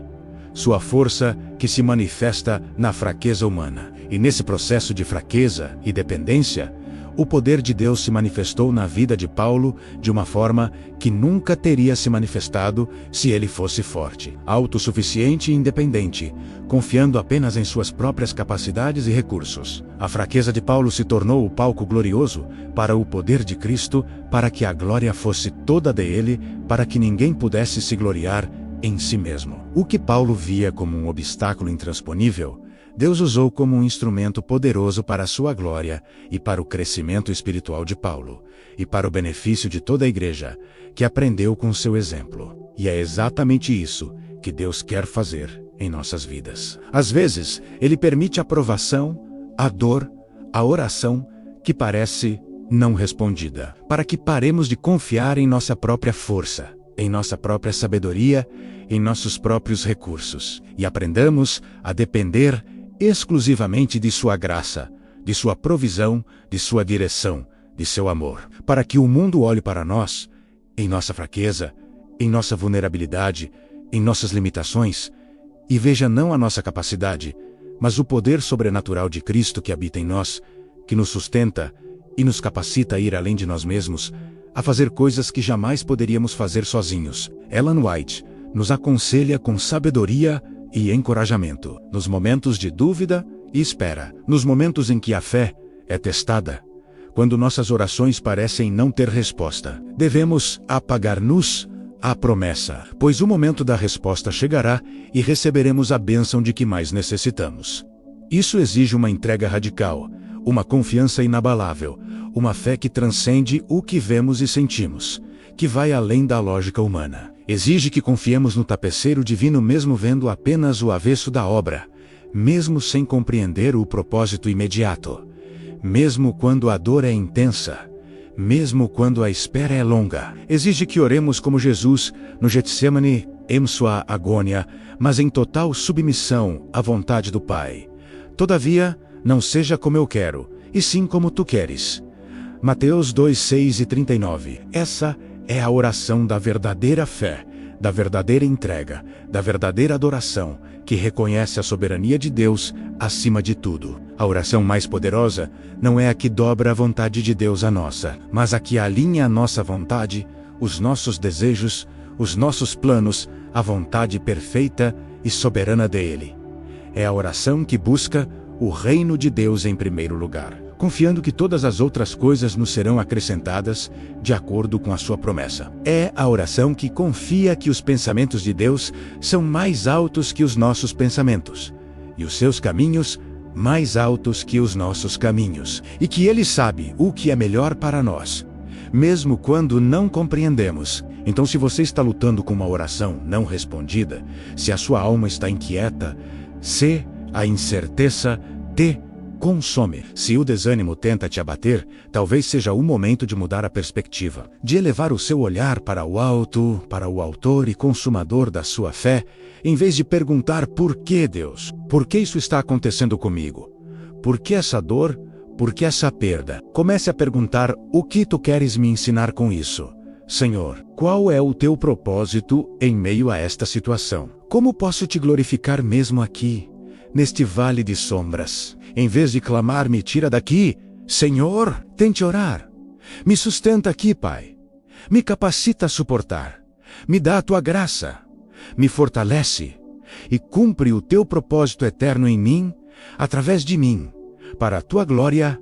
Sua força que se manifesta na fraqueza humana. E nesse processo de fraqueza e dependência, o poder de Deus se manifestou na vida de Paulo de uma forma que nunca teria se manifestado se ele fosse forte, autossuficiente e independente, confiando apenas em suas próprias capacidades e recursos. A fraqueza de Paulo se tornou o palco glorioso para o poder de Cristo, para que a glória fosse toda dele, para que ninguém pudesse se gloriar em si mesmo. O que Paulo via como um obstáculo intransponível, Deus usou como um instrumento poderoso para a sua glória e para o crescimento espiritual de Paulo, e para o benefício de toda a igreja, que aprendeu com seu exemplo. E é exatamente isso que Deus quer fazer em nossas vidas. Às vezes, Ele permite a provação, a dor, a oração que parece não respondida, para que paremos de confiar em nossa própria força, em nossa própria sabedoria, em nossos próprios recursos, e aprendamos a depender exclusivamente de sua graça, de sua provisão, de sua direção, de seu amor, para que o mundo olhe para nós, em nossa fraqueza, em nossa vulnerabilidade, em nossas limitações, e veja não a nossa capacidade, mas o poder sobrenatural de Cristo que habita em nós, que nos sustenta e nos capacita a ir além de nós mesmos, a fazer coisas que jamais poderíamos fazer sozinhos. Ellen White nos aconselha com sabedoria e encorajamento, nos momentos de dúvida e espera, nos momentos em que a fé é testada, quando nossas orações parecem não ter resposta. Devemos apegar-nos à promessa, pois o momento da resposta chegará e receberemos a bênção de que mais necessitamos. Isso exige uma entrega radical, uma confiança inabalável, uma fé que transcende o que vemos e sentimos, que vai além da lógica humana. Exige que confiemos no tapeceiro divino mesmo vendo apenas o avesso da obra, mesmo sem compreender o propósito imediato, mesmo quando a dor é intensa, mesmo quando a espera é longa. Exige que oremos como Jesus, no Getsemane, em sua agônia, mas em total submissão à vontade do Pai. Todavia, não seja como eu quero, e sim como tu queres. Mateus 2, 6 e 39. Essa é a oração da verdadeira fé, da verdadeira entrega, da verdadeira adoração, que reconhece a soberania de Deus acima de tudo. A oração mais poderosa não é a que dobra a vontade de Deus à nossa, mas a que alinha a nossa vontade, os nossos desejos, os nossos planos, à vontade perfeita e soberana dele. É a oração que busca o reino de Deus em primeiro lugar, confiando que todas as outras coisas nos serão acrescentadas de acordo com a sua promessa. É a oração que confia que os pensamentos de Deus são mais altos que os nossos pensamentos, e os seus caminhos mais altos que os nossos caminhos, e que Ele sabe o que é melhor para nós, mesmo quando não compreendemos. Então, se você está lutando com uma oração não respondida, se a sua alma está inquieta, se a incerteza te consome, se o desânimo tenta te abater, talvez seja o momento de mudar a perspectiva, de elevar o seu olhar para o alto, para o autor e consumador da sua fé, em vez de perguntar por que Deus, por que isso está acontecendo comigo, por que essa dor, por que essa perda. Comece a perguntar o que tu queres me ensinar com isso. Senhor, qual é o teu propósito em meio a esta situação? Como posso te glorificar mesmo aqui, neste vale de sombras? Em vez de clamar, me tira daqui, Senhor, tente orar. Me sustenta aqui, Pai. Me capacita a suportar. Me dá a tua graça. Me fortalece. e cumpre o teu propósito eterno em mim, através de mim, para a tua glória,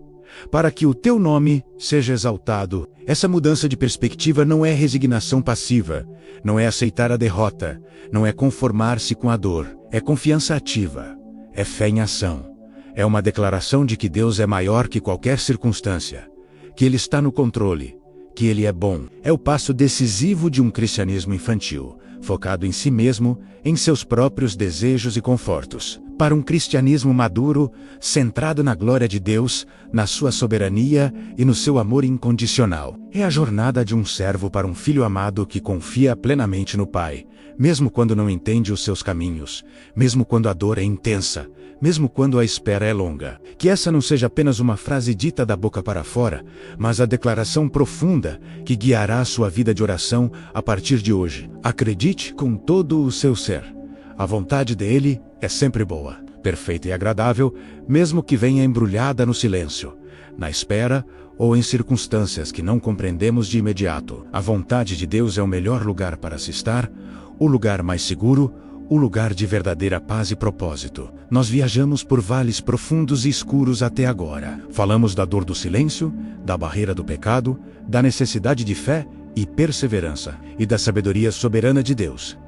para que o teu nome seja exaltado. Essa mudança de perspectiva não é resignação passiva, não é aceitar a derrota, não é conformar-se com a dor, é confiança ativa, é fé em ação, é uma declaração de que Deus é maior que qualquer circunstância, que Ele está no controle, que Ele é bom. É o passo decisivo de um cristianismo infantil, focado em si mesmo, em seus próprios desejos e confortos, para um cristianismo maduro, centrado na glória de Deus, na sua soberania e no seu amor incondicional. É a jornada de um servo para um filho amado que confia plenamente no Pai, mesmo quando não entende os seus caminhos, mesmo quando a dor é intensa, mesmo quando a espera é longa. Que essa não seja apenas uma frase dita da boca para fora, mas a declaração profunda que guiará a sua vida de oração a partir de hoje. Acredite com todo o seu ser. A vontade dele é sempre boa, perfeita e agradável, mesmo que venha embrulhada no silêncio, na espera ou em circunstâncias que não compreendemos de imediato. A vontade de Deus é o melhor lugar para se estar, o lugar mais seguro, o lugar de verdadeira paz e propósito. Nós viajamos por vales profundos e escuros até agora. Falamos da dor do silêncio, da barreira do pecado, da necessidade de fé e perseverança, e da sabedoria soberana de Deus.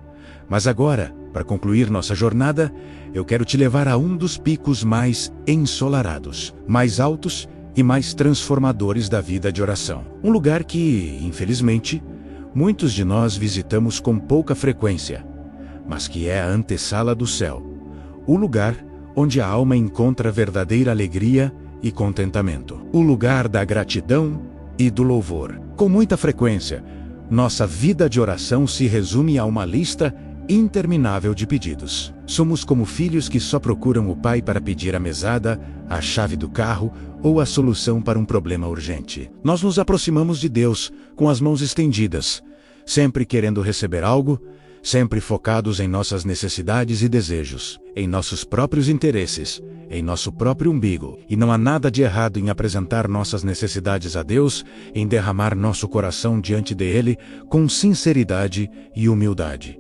Mas agora, para concluir nossa jornada, eu quero te levar a um dos picos mais ensolarados, mais altos e mais transformadores da vida de oração. Um lugar que, infelizmente, muitos de nós visitamos com pouca frequência, mas que é a antessala do céu, o lugar onde a alma encontra verdadeira alegria e contentamento, o lugar da gratidão e do louvor. Com muita frequência, nossa vida de oração se resume a uma lista interminável de pedidos. Somos como filhos que só procuram o pai para pedir a mesada, a chave do carro ou a solução para um problema urgente. Nós nos aproximamos de Deus com as mãos estendidas, sempre querendo receber algo, sempre focados em nossas necessidades e desejos, em nossos próprios interesses, em nosso próprio umbigo. E não há nada de errado em apresentar nossas necessidades a Deus, em derramar nosso coração diante dele com sinceridade e humildade.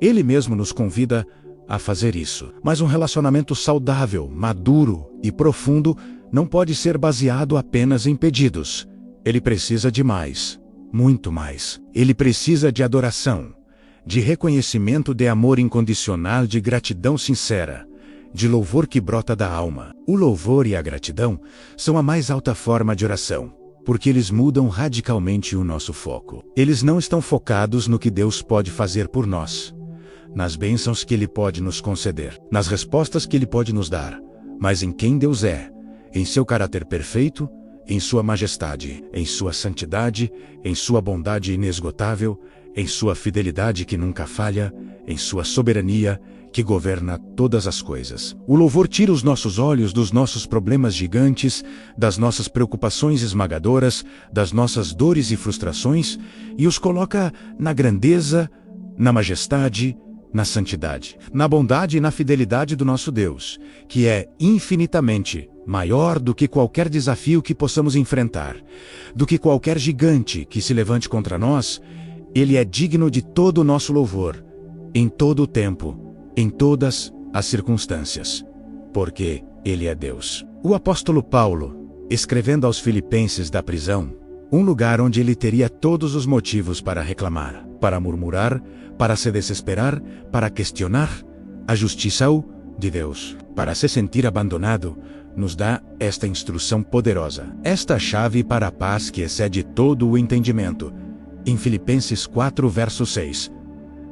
Ele mesmo nos convida a fazer isso. Mas um relacionamento saudável, maduro e profundo não pode ser baseado apenas em pedidos. Ele precisa de mais, muito mais. Ele precisa de adoração, de reconhecimento de amor incondicional, de gratidão sincera, de louvor que brota da alma. O louvor e a gratidão são a mais alta forma de oração, porque eles mudam radicalmente o nosso foco. Eles não estão focados no que Deus pode fazer por nós, nas bênçãos que Ele pode nos conceder, nas respostas que Ele pode nos dar, mas em quem Deus é, em seu caráter perfeito, em sua majestade, em sua santidade, em sua bondade inesgotável, em sua fidelidade que nunca falha, em sua soberania que governa todas as coisas. O louvor tira os nossos olhos dos nossos problemas gigantes, das nossas preocupações esmagadoras, das nossas dores e frustrações, e os coloca na grandeza, na majestade, na santidade, na bondade e na fidelidade do nosso Deus, que é infinitamente maior do que qualquer desafio que possamos enfrentar, do que qualquer gigante que se levante contra nós. Ele é digno de todo o nosso louvor, em todo o tempo, em todas as circunstâncias, porque Ele é Deus. O apóstolo Paulo, escrevendo aos Filipenses da prisão, um lugar onde ele teria todos os motivos para reclamar, para murmurar, para se desesperar, para questionar a justiça de Deus, para se sentir abandonado, nos dá esta instrução poderosa, esta chave para a paz que excede todo o entendimento. Em Filipenses 4, verso 6,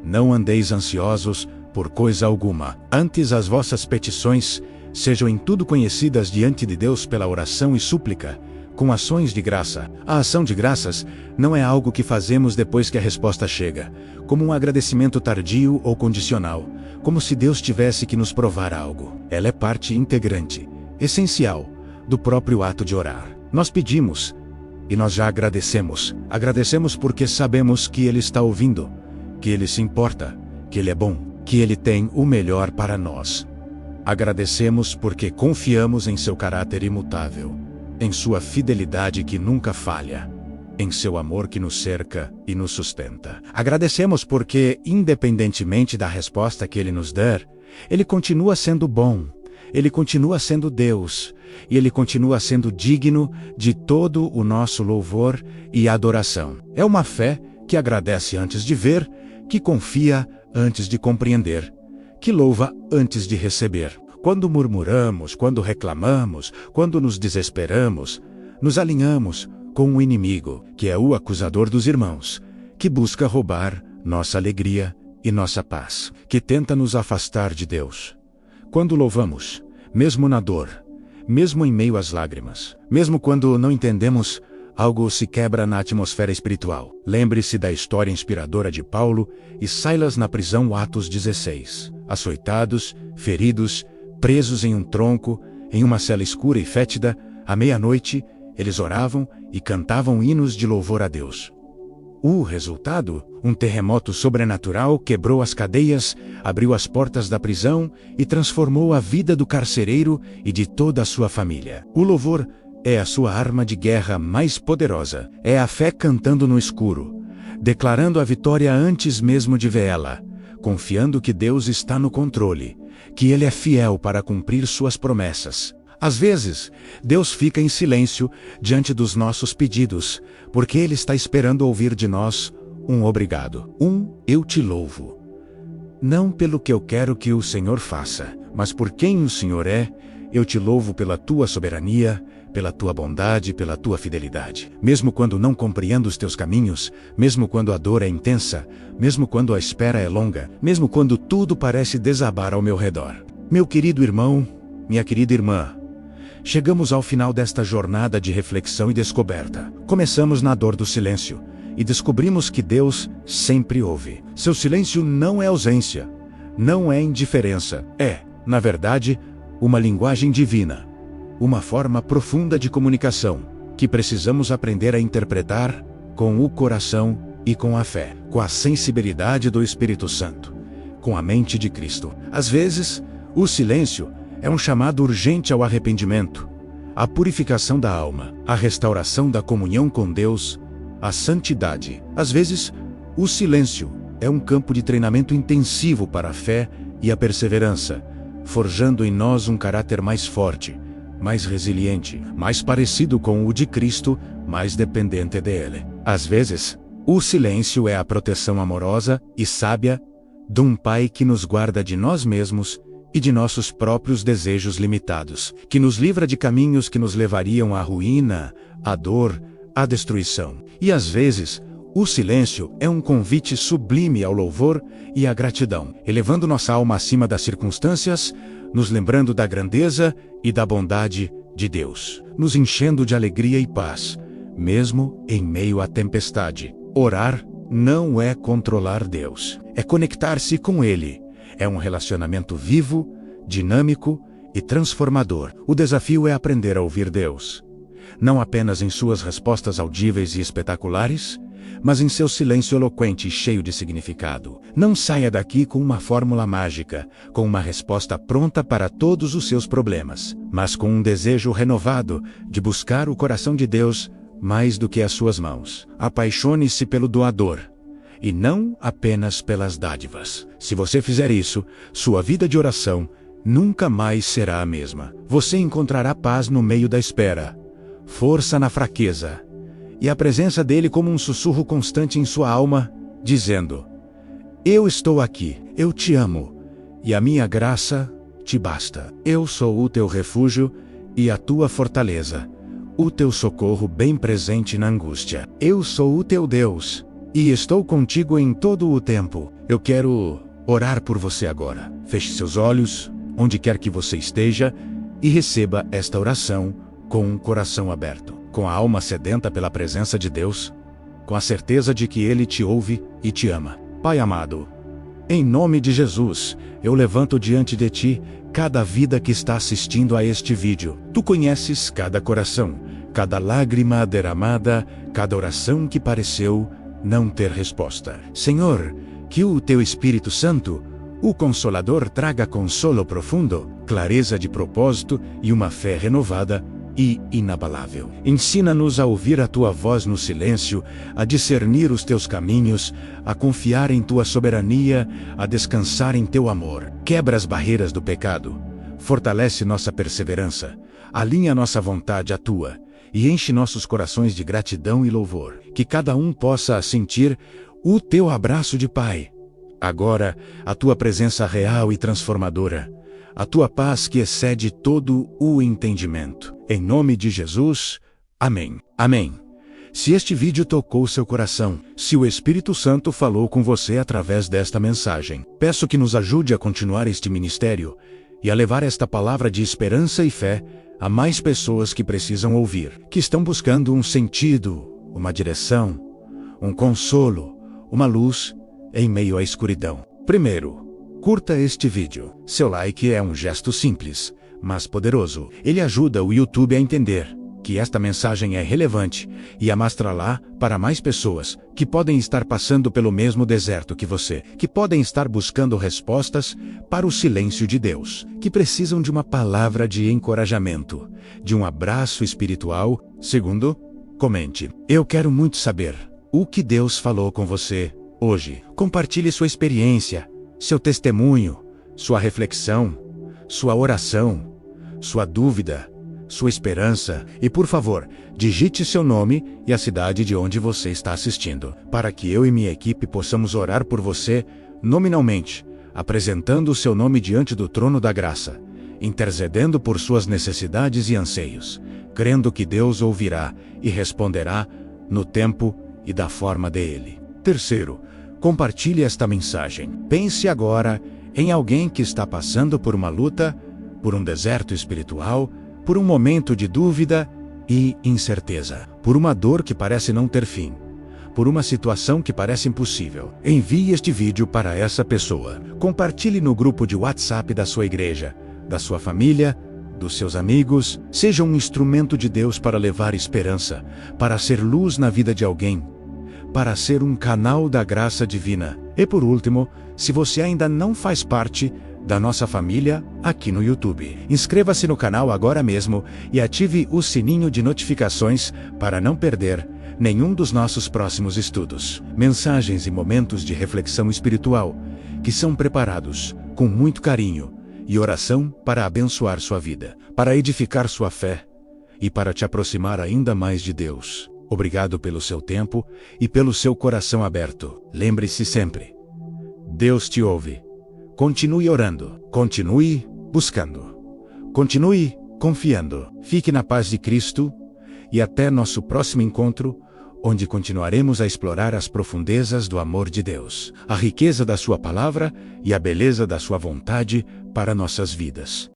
não andeis ansiosos por coisa alguma, antes as vossas petições sejam em tudo conhecidas diante de Deus pela oração e súplica, com ações de graça. A ação de graças não é algo que fazemos depois que a resposta chega, como um agradecimento tardio ou condicional, como se Deus tivesse que nos provar algo. Ela é parte integrante, essencial, do próprio ato de orar. Nós pedimos, e nós já agradecemos. Agradecemos porque sabemos que Ele está ouvindo, que Ele se importa, que Ele é bom, que Ele tem o melhor para nós. Agradecemos porque confiamos em seu caráter imutável, em sua fidelidade que nunca falha. em seu amor que nos cerca e nos sustenta. Agradecemos porque, independentemente da resposta que Ele nos der, Ele continua sendo bom, Ele continua sendo Deus, e Ele continua sendo digno de todo o nosso louvor e adoração. É uma fé que agradece antes de ver, que confia antes de compreender, que louva antes de receber. Quando murmuramos, quando reclamamos, quando nos desesperamos, nos alinhamos com o inimigo, que é o acusador dos irmãos, que busca roubar nossa alegria e nossa paz, que tenta nos afastar de Deus. Quando louvamos, mesmo na dor, mesmo em meio às lágrimas, mesmo quando não entendemos, algo se quebra na atmosfera espiritual. Lembre-se da história inspiradora de Paulo e Silas na prisão, Atos 16. Açoitados, feridos, presos em um tronco, em uma cela escura e fétida, à meia-noite, eles oravam e cantavam hinos de louvor a Deus. O resultado? Um terremoto sobrenatural quebrou as cadeias, abriu as portas da prisão e transformou a vida do carcereiro e de toda a sua família. O louvor é a sua arma de guerra mais poderosa. É a fé cantando no escuro, declarando a vitória antes mesmo de vê-la, confiando que Deus está no controle, que Ele é fiel para cumprir suas promessas. Às vezes, Deus fica em silêncio diante dos nossos pedidos, porque Ele está esperando ouvir de nós um obrigado, eu te louvo. Não pelo que eu quero que o Senhor faça, mas por quem o Senhor é. Eu te louvo pela tua soberania, pela tua bondade, pela tua fidelidade. Mesmo quando não compreendo os teus caminhos, mesmo quando a dor é intensa, mesmo quando a espera é longa, mesmo quando tudo parece desabar ao meu redor. Meu querido irmão, minha querida irmã, chegamos ao final desta jornada de reflexão e descoberta. Começamos na dor do silêncio e descobrimos que Deus sempre ouve. Seu silêncio não é ausência, não é indiferença. É, na verdade, uma linguagem divina, uma forma profunda de comunicação, que precisamos aprender a interpretar com o coração e com a fé, com a sensibilidade do Espírito Santo, com a mente de Cristo. Às vezes, o silêncio é um chamado urgente ao arrependimento, à purificação da alma, à restauração da comunhão com Deus, à santidade. Às vezes, o silêncio é um campo de treinamento intensivo para a fé e a perseverança, forjando em nós um caráter mais forte, mais resiliente, mais parecido com o de Cristo, mais dependente dele. Às vezes, o silêncio é a proteção amorosa e sábia de um Pai que nos guarda de nós mesmos e de nossos próprios desejos limitados, que nos livra de caminhos que nos levariam à ruína, à dor, à destruição. E às vezes, o silêncio é um convite sublime ao louvor e à gratidão, elevando nossa alma acima das circunstâncias, nos lembrando da grandeza e da bondade de Deus, nos enchendo de alegria e paz, mesmo em meio à tempestade. Orar não é controlar Deus, é conectar-se com Ele. É um relacionamento vivo, dinâmico e transformador. O desafio é aprender a ouvir Deus, não apenas em suas respostas audíveis e espetaculares, mas em seu silêncio eloquente e cheio de significado. Não saia daqui com uma fórmula mágica, com uma resposta pronta para todos os seus problemas, mas com um desejo renovado de buscar o coração de Deus mais do que as suas mãos. Apaixone-se pelo doador, e não apenas pelas dádivas. Se você fizer isso, sua vida de oração nunca mais será a mesma. Você encontrará paz no meio da espera, força na fraqueza, e a presença dele como um sussurro constante em sua alma, dizendo: eu estou aqui, eu te amo, e a minha graça te basta. Eu sou o teu refúgio e a tua fortaleza, o teu socorro bem presente na angústia. Eu sou o teu Deus, e estou contigo em todo o tempo. Eu quero orar por você agora. Feche seus olhos, onde quer que você esteja, e receba esta oração com um coração aberto, com a alma sedenta pela presença de Deus, com a certeza de que Ele te ouve e te ama. Pai amado, em nome de Jesus, eu levanto diante de Ti cada vida que está assistindo a este vídeo. Tu conheces cada coração, cada lágrima derramada, cada oração que pareceu não ter resposta. Senhor, que o Teu Espírito Santo, o Consolador, traga consolo profundo, clareza de propósito e uma fé renovada e inabalável. Ensina-nos a ouvir a tua voz no silêncio, a discernir os teus caminhos, a confiar em tua soberania, a descansar em teu amor. Quebra as barreiras do pecado, fortalece nossa perseverança, alinha nossa vontade à tua e enche nossos corações de gratidão e louvor. Que cada um possa sentir o teu abraço de Pai. Agora, a tua presença real e transformadora, a tua paz que excede todo o entendimento. Em nome de Jesus, amém. Amém. Se este vídeo tocou seu coração, se o Espírito Santo falou com você através desta mensagem, peço que nos ajude a continuar este ministério e a levar esta palavra de esperança e fé a mais pessoas que precisam ouvir, que estão buscando um sentido, uma direção, um consolo, uma luz em meio à escuridão. Primeiro, curta este vídeo. Seu like é um gesto simples, mas poderoso. Ele ajuda o YouTube a entender que esta mensagem é relevante e a mostrar para mais pessoas que podem estar passando pelo mesmo deserto que você, que podem estar buscando respostas para o silêncio de Deus, que precisam de uma palavra de encorajamento, de um abraço espiritual. Segundo, comente. Eu quero muito saber o que Deus falou com você hoje. Compartilhe sua experiência, seu testemunho, sua reflexão, sua oração, sua dúvida, sua esperança e, por favor, digite seu nome e a cidade de onde você está assistindo, para que eu e minha equipe possamos orar por você nominalmente, apresentando o seu nome diante do trono da graça, intercedendo por suas necessidades e anseios, crendo que Deus ouvirá e responderá no tempo e da forma dele. Terceiro, compartilhe esta mensagem. Pense agora em alguém que está passando por uma luta, por um deserto espiritual, por um momento de dúvida e incerteza, por uma dor que parece não ter fim, por uma situação que parece impossível. Envie este vídeo para essa pessoa. Compartilhe no grupo de WhatsApp da sua igreja, da sua família, dos seus amigos. Seja um instrumento de Deus para levar esperança, para ser luz na vida de alguém, para ser um canal da graça divina. E por último, se você ainda não faz parte da nossa família aqui no YouTube, inscreva-se no canal agora mesmo e ative o sininho de notificações para não perder nenhum dos nossos próximos estudos, mensagens e momentos de reflexão espiritual que são preparados com muito carinho e oração para abençoar sua vida, para edificar sua fé e para te aproximar ainda mais de Deus. Obrigado pelo seu tempo e pelo seu coração aberto. Lembre-se sempre, Deus te ouve. Continue orando, continue buscando, continue confiando. Fique na paz de Cristo e até nosso próximo encontro, onde continuaremos a explorar as profundezas do amor de Deus, a riqueza da sua palavra e a beleza da sua vontade para nossas vidas.